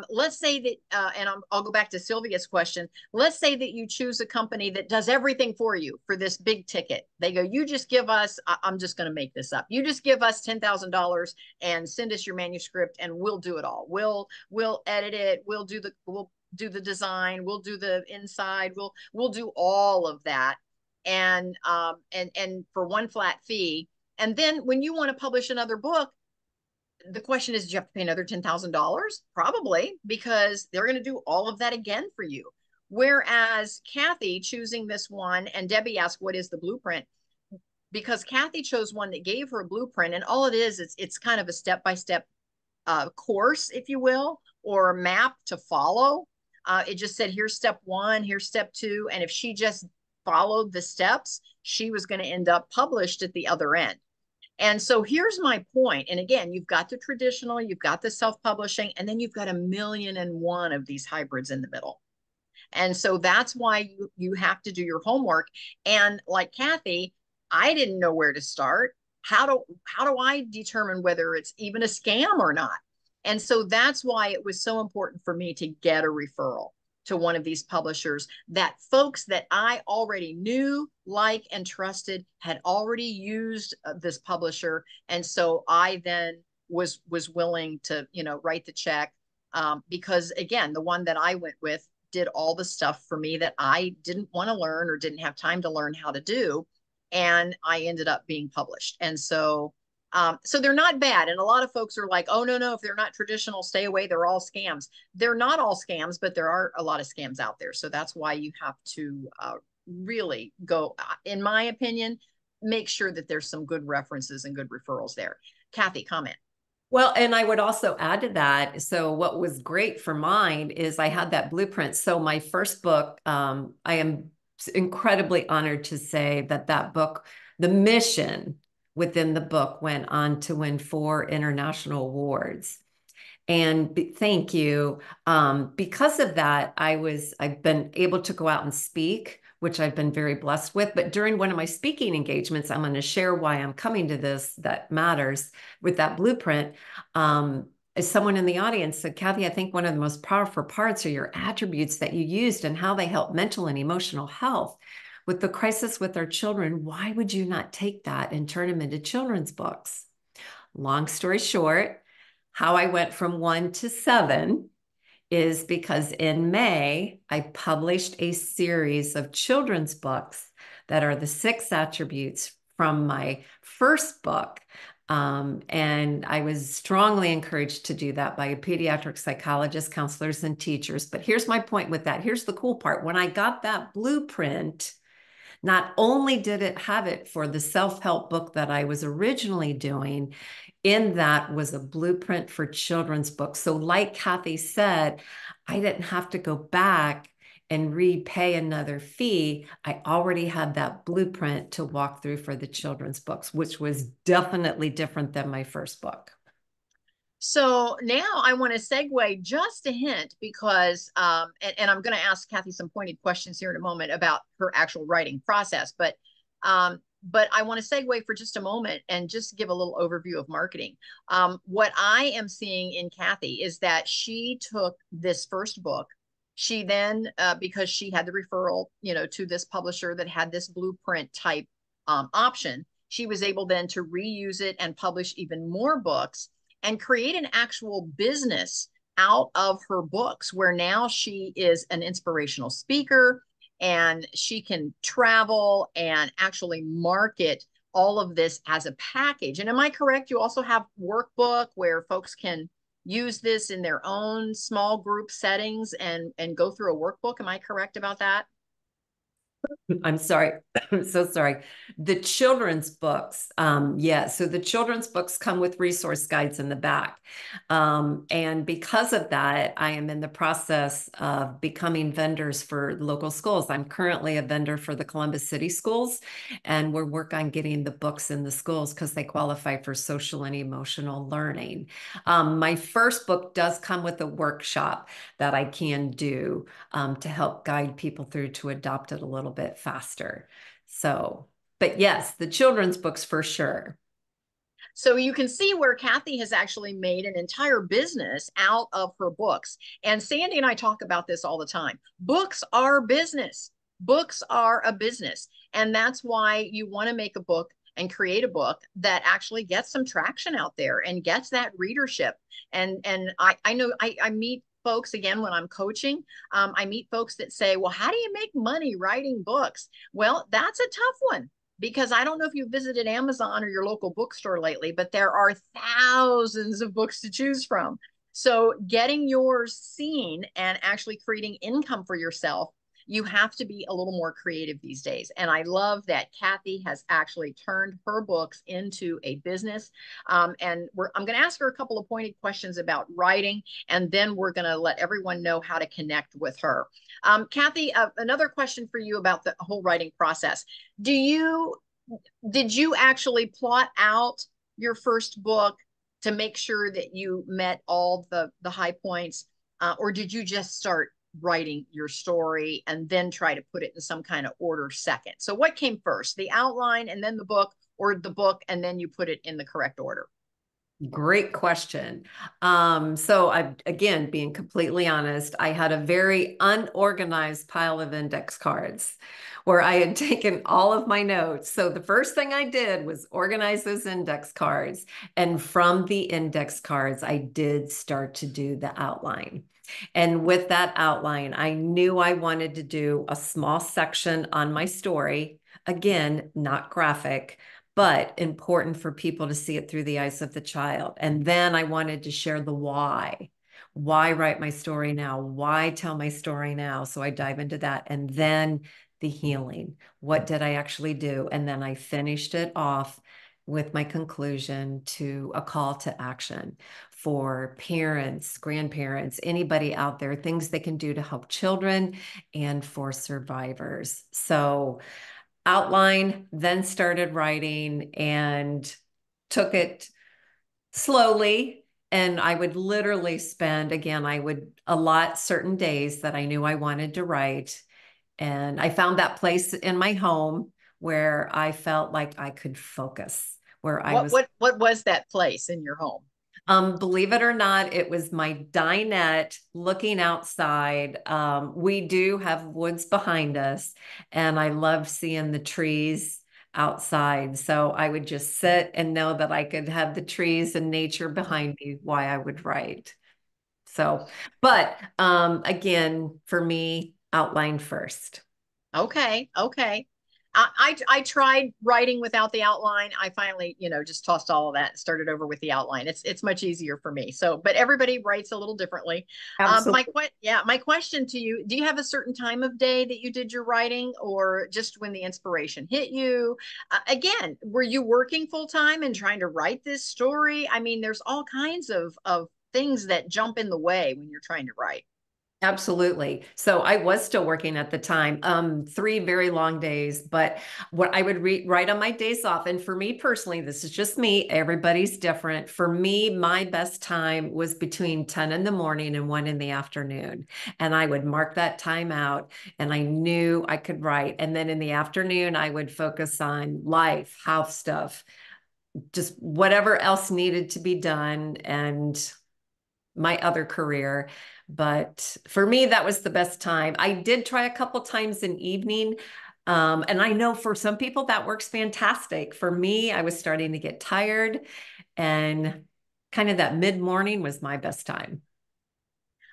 let's say that, and I'll go back to Sylvia's question. Let's say that you choose a company that does everything for you for this big ticket. They go, you just give us, I'm just going to make this up. You just give us $10,000 and send us your manuscript and we'll do it all. We'll edit it. We'll do the design. We'll do the inside. We'll do all of that. And for one flat fee. And then when you want to publish another book, the question is, do you have to pay another $10,000? Probably, because they're going to do all of that again for you. Whereas Cathy choosing this one, and Debbie asked, what is the blueprint? Because Cathy chose one that gave her a blueprint, and all it is, it's kind of a step-by-step course, if you will, or map to follow. It just said, here's step 1, here's step 2. And if she just followed the steps, she was going to end up published at the other end. And so here's my point. And again, you've got the traditional, you've got the self-publishing, and then you've got 1,000,001 of these hybrids in the middle. And so that's why you have to do your homework. And like Cathy, I didn't know where to start. How do I determine whether it's even a scam or not? And so that's why it was so important for me to get a referral to one of these publishers, that folks that I already knew, like, and trusted had already used this publisher. And so I then was willing to, write the check because again, the one that I went with did all the stuff for me that I didn't want to learn or didn't have time to learn how to do. And I ended up being published. And so they're not bad. And a lot of folks are like, oh, no, if they're not traditional, stay away. They're all scams. They're not all scams, but there are a lot of scams out there. So that's why you have to really go, in my opinion, make sure that there's some good references and good referrals there. Cathy, comment. Well, and I would also add to that. So what was great for mine is I had that blueprint. So my first book, I am incredibly honored to say that book, the mission within the book went on to win 4 international awards. And thank you. Because of that, I've been able to go out and speak which I've been very blessed with. But during one of my speaking engagements, I'm going to share why I'm coming to this that matters with that blueprint. As someone in the audience said, Cathy, I think one of the most powerful parts are your attributes that you used and how they help mental and emotional health. With the crisis with our children, why would you not take that and turn them into children's books? Long story short, how I went from 1 to 7 is because in May, I published a series of children's books that are the 6 attributes from my first book. And I was strongly encouraged to do that by pediatric psychologists, counselors, and teachers. But here's my point with that. Here's the cool part. When I got that blueprint, not only did it have it for the self-help book that I was originally doing, in that was a blueprint for children's books. So like Cathy said, I didn't have to go back and repay another fee. I already had that blueprint to walk through for the children's books, which was definitely different than my first book. So now I want to segue just a hint because, and I'm going to ask Cathy some pointed questions here in a moment about her actual writing process, but I want to segue for just a moment and just give a little overview of marketing. What I am seeing in Cathy is that she took this first book. She then, because she had the referral, to this publisher that had this blueprint type option, she was able then to reuse it and publish even more books and create an actual business out of her books, where now she is an inspirational speaker and she can travel and actually market all of this as a package. And am I correct? You also have workbook where folks can use this in their own small group settings and go through a workbook. Am I correct about that? I'm sorry. I'm so sorry. The children's books. Yeah. So the children's books come with resource guides in the back. And because of that, I am in the process of becoming vendors for local schools. I'm currently a vendor for the Columbus City schools, and we're working on getting the books in the schools because they qualify for social and emotional learning. My first book does come with a workshop that I can do to help guide people through to adopt it a little bit faster. So, but yes, the children's books for sure. So you can see where Cathy has actually made an entire business out of her books. And Sandy and I talk about this all the time. Books are business. Books are a business. And that's why you want to make a book and create a book that actually gets some traction out there and gets that readership. And I know I meet folks again when I'm coaching. I meet folks that say, well, how do you make money writing books? Well, that's a tough one, because I don't know if you've visited Amazon or your local bookstore lately, but there are thousands of books to choose from. So getting yours seen and actually creating income for yourself, you have to be a little more creative these days. And I love that Cathy has actually turned her books into a business. And I'm going to ask her a couple of pointed questions about writing, and then we're going to let everyone know how to connect with her. Cathy, another question for you about the whole writing process. Did you actually plot out your first book to make sure that you met all the high points, or did you just start writing your story and then try to put it in some kind of order second? So what came first, the outline and then the book, or the book and then you put it in the correct order? Great question. So again, being completely honest, I had a very unorganized pile of index cards where I had taken all of my notes. So the first thing I did was organize those index cards. And from the index cards, I did start to do the outline. And with that outline, I knew I wanted to do a small section on my story. Again, not graphic, but important for people to see it through the eyes of the child. And then I wanted to share the why. Why write my story now? Why tell my story now? So I dive into that. And then the healing. What did I actually do? And then I finished it off with my conclusion to a call to action for parents, grandparents, anybody out there, things they can do to help children and for survivors. So outline, then started writing and took it slowly. And I would literally spend, again, I would allot certain days that I knew I wanted to write. And I found that place in my home where I felt like I could focus, where I was. What was that place in your home? Believe it or not, it was my dinette looking outside. We do have woods behind us, and I love seeing the trees outside. So I would just sit and know that I could have the trees and nature behind me while I would write. So, but again, for me, outline first. Okay, okay. I tried writing without the outline. I finally, just tossed all of that and started over with the outline. It's much easier for me. So, but everybody writes a little differently. Absolutely. My question to you: do you have a certain time of day that you did your writing, or just when the inspiration hit you? Again, were you working full time and trying to write this story? I mean, there's all kinds of things that jump in the way when you're trying to write. Absolutely. So I was still working at the time, 3 very long days, but what I would write on my days off. And for me personally, this is just me, everybody's different. For me, my best time was between 10 in the morning and 1 in the afternoon. And I would mark that time out and I knew I could write. And then in the afternoon, I would focus on life, house stuff, just whatever else needed to be done. And my other career. But for me, that was the best time. I did try a couple times in evening. And I know for some people that works fantastic. For me, I was starting to get tired and kind of that mid-morning was my best time.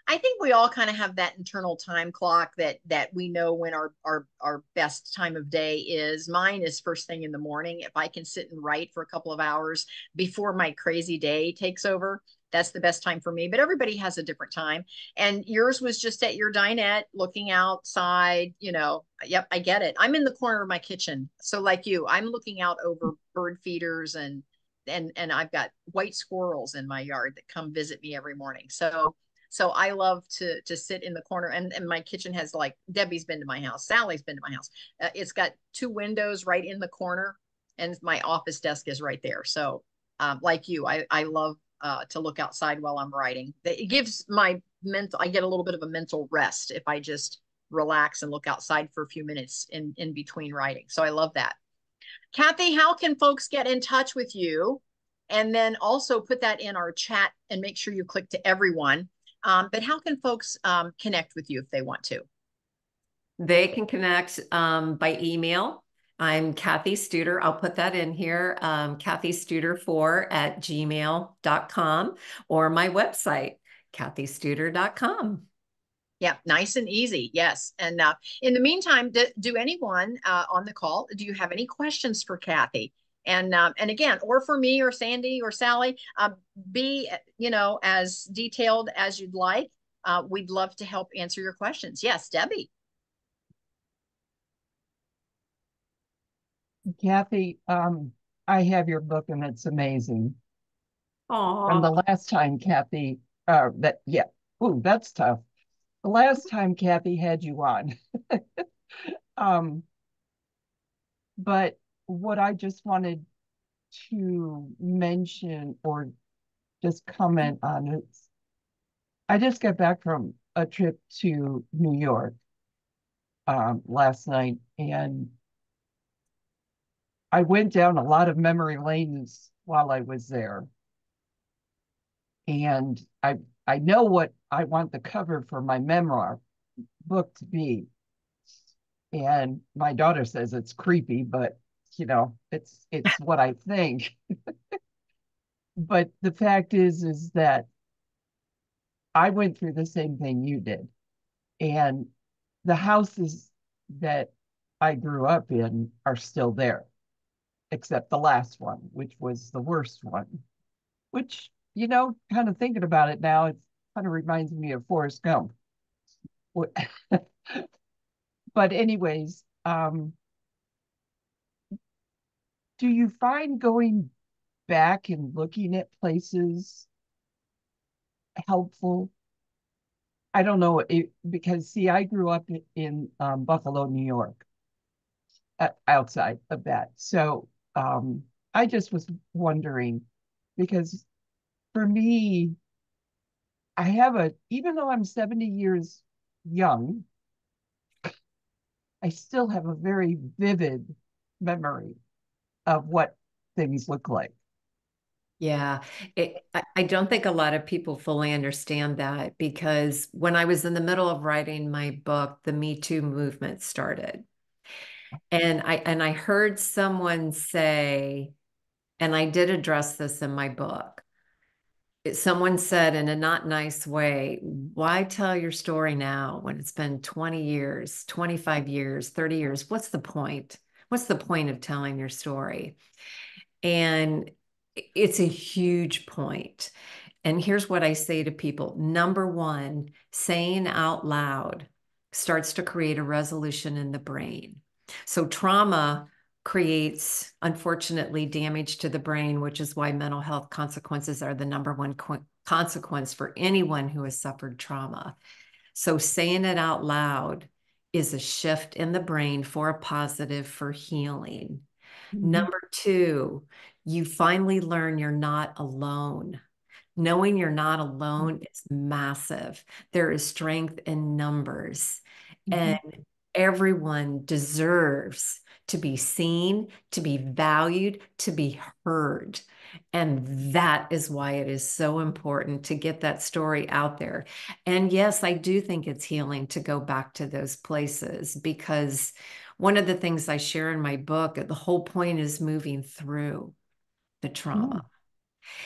I think we all kind of have that internal time clock that we know when our best time of day is. Mine is first thing in the morning. If I can sit and write for a couple of hours before my crazy day takes over, that's the best time for me. But everybody has a different time. And yours was just at your dinette looking outside, Yep, I get it. I'm in the corner of my kitchen. So like you, I'm looking out over bird feeders and I've got white squirrels in my yard that come visit me every morning. So I love to sit in the corner, and my kitchen has, like, Debbie's been to my house, Sally's been to my house. It's got 2 windows right in the corner, and my office desk is right there. So, like you, I love to look outside while I'm writing. It gives my mental, I get a little bit of a mental rest if I just relax and look outside for a few minutes in between writing. So I love that. Cathy, how can folks get in touch with you? And then also put that in our chat and make sure you click to everyone. But how can folks connect with you if they want to? They can connect by email. I'm Cathy Studer. I'll put that in here, Cathy Studer4@gmail.com, or my website, cathystuder.com. Yeah, nice and easy. Yes. And in the meantime, do anyone on the call, do you have any questions for Cathy? And again, or for me or Sandy or Sally, be, as detailed as you'd like. We'd love to help answer your questions. Yes, Debbie. Cathy, I have your book and it's amazing. From the Oh, last time Cathy, ooh, that's tough. The last time Cathy had you on. um, but what I just wanted to mention or just comment on is I just got back from a trip to New York last night, and I went down a lot of memory lanes while I was there. And I know what I want the cover for my memoir book to be. And my daughter says it's creepy, but it's what I think. But the fact is that I went through the same thing you did. And the houses that I grew up in are still there, except the last one, which was the worst one, which, kind of thinking about it now, it kind of reminds me of Forrest Gump. But anyways, do you find going back and looking at places helpful? I don't know, because see, I grew up in Buffalo, New York, outside of that. So I just was wondering, because for me, even though I'm 70 years young, I still have a very vivid memory of what things look like. Yeah, I don't think a lot of people fully understand that because when I was in the middle of writing my book, the Me Too movement started. And I heard someone say, and I did address this in my book. Someone said in a not nice way, why tell your story now when it's been 20 years, 25 years, 30 years? What's the point? What's the point of telling your story? And it's a huge point. And here's what I say to people. Number one, saying out loud starts to create a resolution in the brain. So trauma creates, unfortunately, damage to the brain, which is why mental health consequences are the number one consequence for anyone who has suffered trauma. So saying it out loud is a shift in the brain for a positive for healing. Mm-hmm. Number two, you finally learn you're not alone. Knowing you're not alone is massive. There is strength in numbers, Mm-hmm. and everyone deserves to be seen, to be valued, to be heard. And that is why it is so important to get that story out there. And yes, I do think it's healing to go back to those places because one of the things I share in my book, the whole point is moving through the Yeah, trauma.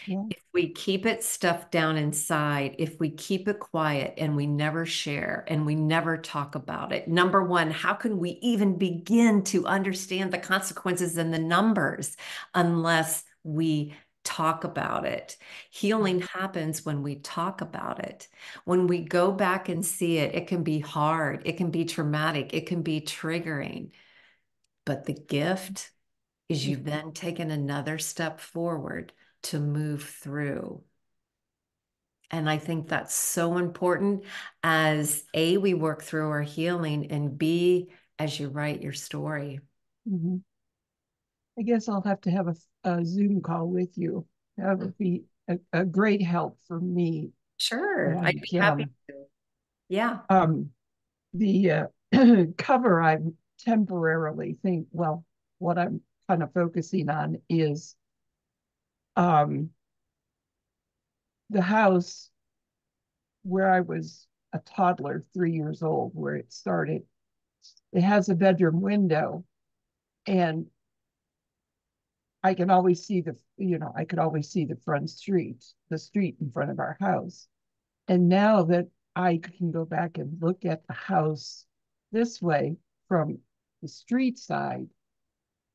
yeah. If we keep it stuffed down inside, if we keep it quiet and we never share and we never talk about it, number one, how can we even begin to understand the consequences and the numbers unless we talk about it? Healing happens when we talk about it. When we go back and see it, it can be hard, it can be traumatic, it can be triggering. But the gift is you've then taken another step forward to move through. And I think that's so important as A, we work through our healing, and B, as you write your story. Mm-hmm. I guess I'll have to have a Zoom call with you. That would be a great help for me. Sure, I'd And be happy to. Yeah. the cover, I'm temporarily think, well, what I'm kind of focusing on is um, the house where I was a toddler, 3 years old, where it started. It has a bedroom window, and I can always see I could always see the street in front of our house. And now that I can go back and look at the house this way from the street side,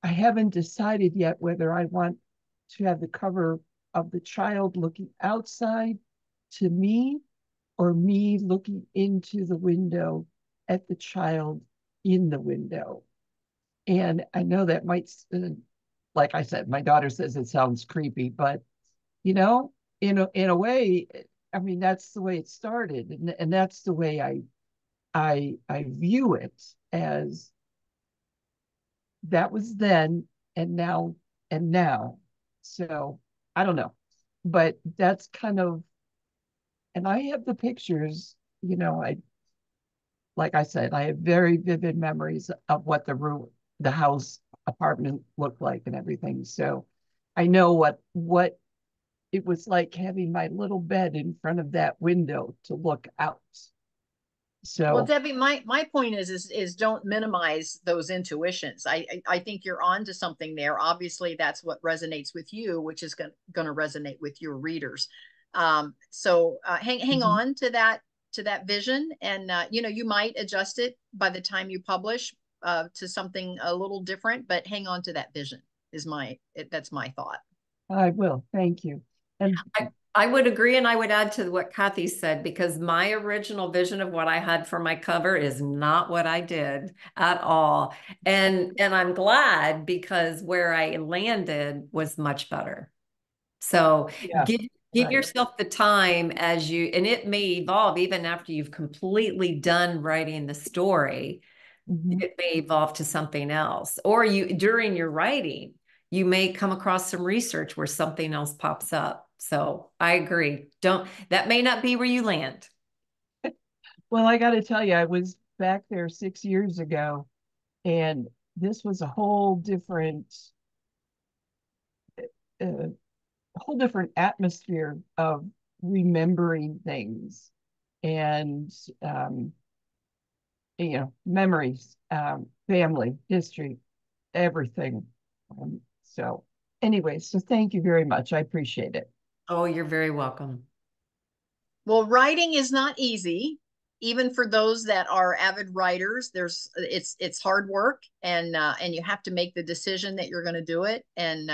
I haven't decided yet whether I want to have the cover of the child looking outside to me or me looking into the window at the child in the window. And I know that might, like I said, my daughter says it sounds creepy, but you know, in a way, I mean, that's the way it started, and that's the way I view it as that was then and now. So I don't know, but that's kind of, and I have the pictures. I like I said, I have very vivid memories of what the house apartment looked like and everything. So I know what it was like having my little bed in front of that window to look out. Well, So Debbie, my point is don't minimize those intuitions. I think you're on to something there. Obviously, that's what resonates with you, which is going to resonate with your readers. So hang mhm. on to that vision, and you might adjust it by the time you publish to something a little different. But hang on to that vision that's my thought. I will. Thank you. And I would agree, and I would add to what Cathy said because my original vision of what I had for my cover is not what I did at all. And I'm glad because where I landed was much better. So yeah, give right. yourself the time as you, and it may evolve even after you've completely done writing the story. Mhm. It may evolve to something else. Or you during your writing, you may come across some research where something else pops up. So I agree. That may not be where you land. Well, I got to tell you, I was back there 6 years ago, And this was a uh, whole different atmosphere of remembering things and memories, family, history, everything. So anyway, so thank you very much. I appreciate it. Oh, you're very welcome. Well, writing is not easy, even for those that are avid writers. It's hard work, and you have to make the decision that you're going to do it, and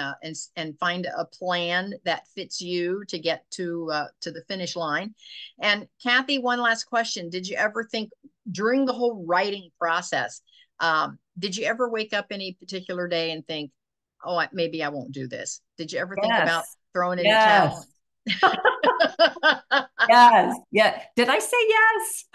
find a plan that fits you to get to the finish line. And Cathy, one last question: did you ever think during the whole writing process, did you ever wake up any particular day and think, "Oh, maybe I won't do this"? Did you ever think about Yes. throwing in the towel? Yes. Yes. Yeah. Did I say yes?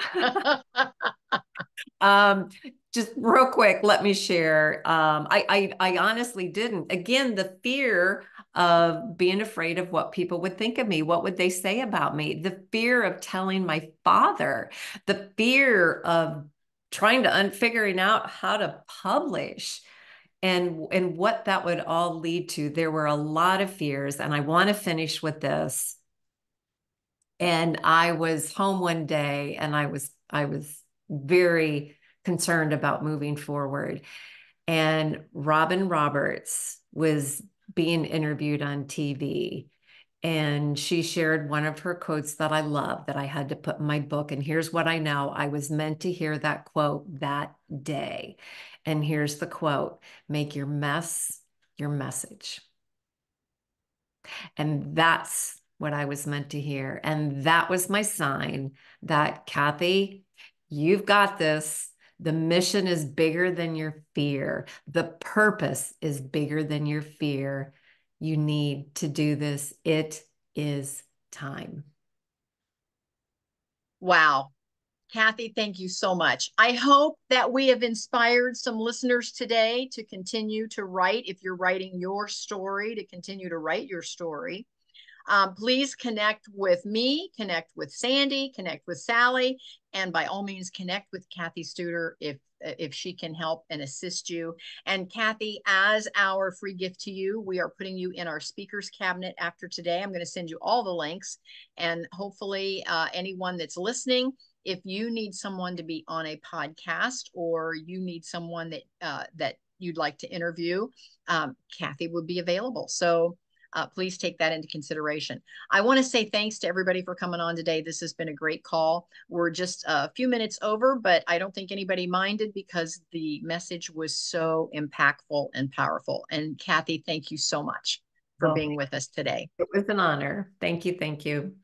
Just real quick, let me share. I honestly didn't. Again, the fear of being afraid of what people would think of me. What would they say about me? The fear of telling my father, the fear of trying to figuring out how to publish and what that would all lead to. There were a lot of fears, and I want to finish with this. And I was home one day and I was very concerned about moving forward. And Robin Roberts was being interviewed on TV. And she shared one of her quotes that I love that I had to put in my book. And here's what I know: I was meant to hear that quote that day. And here's the quote: make your mess your message. And that's what I was meant to hear. And that was my sign that, Cathy, you've got this. The mission is bigger than your fear. The purpose is bigger than your fear. You need to do this. It is time. Wow. Cathy, thank you so much. I hope that we have inspired some listeners today to continue to write. If you're writing your story, to continue to write your story. Please connect with me, connect with Sandy, connect with Sally, and by all means, connect with Cathy Studer if she can help and assist you. And Cathy, as our free gift to you, we are putting you in our speakers cabinet after today. I'm going to send you all the links, and hopefully anyone that's listening, if you need someone to be on a podcast or you need someone that you'd like to interview, Cathy would be available. So please take that into consideration. I want to say thanks to everybody for coming on today. This has been a great call. We're just a few minutes over, but I don't think anybody minded because the message was so impactful and powerful. And Cathy, thank you so much for being with us today. It was an honor. Thank you. Thank you.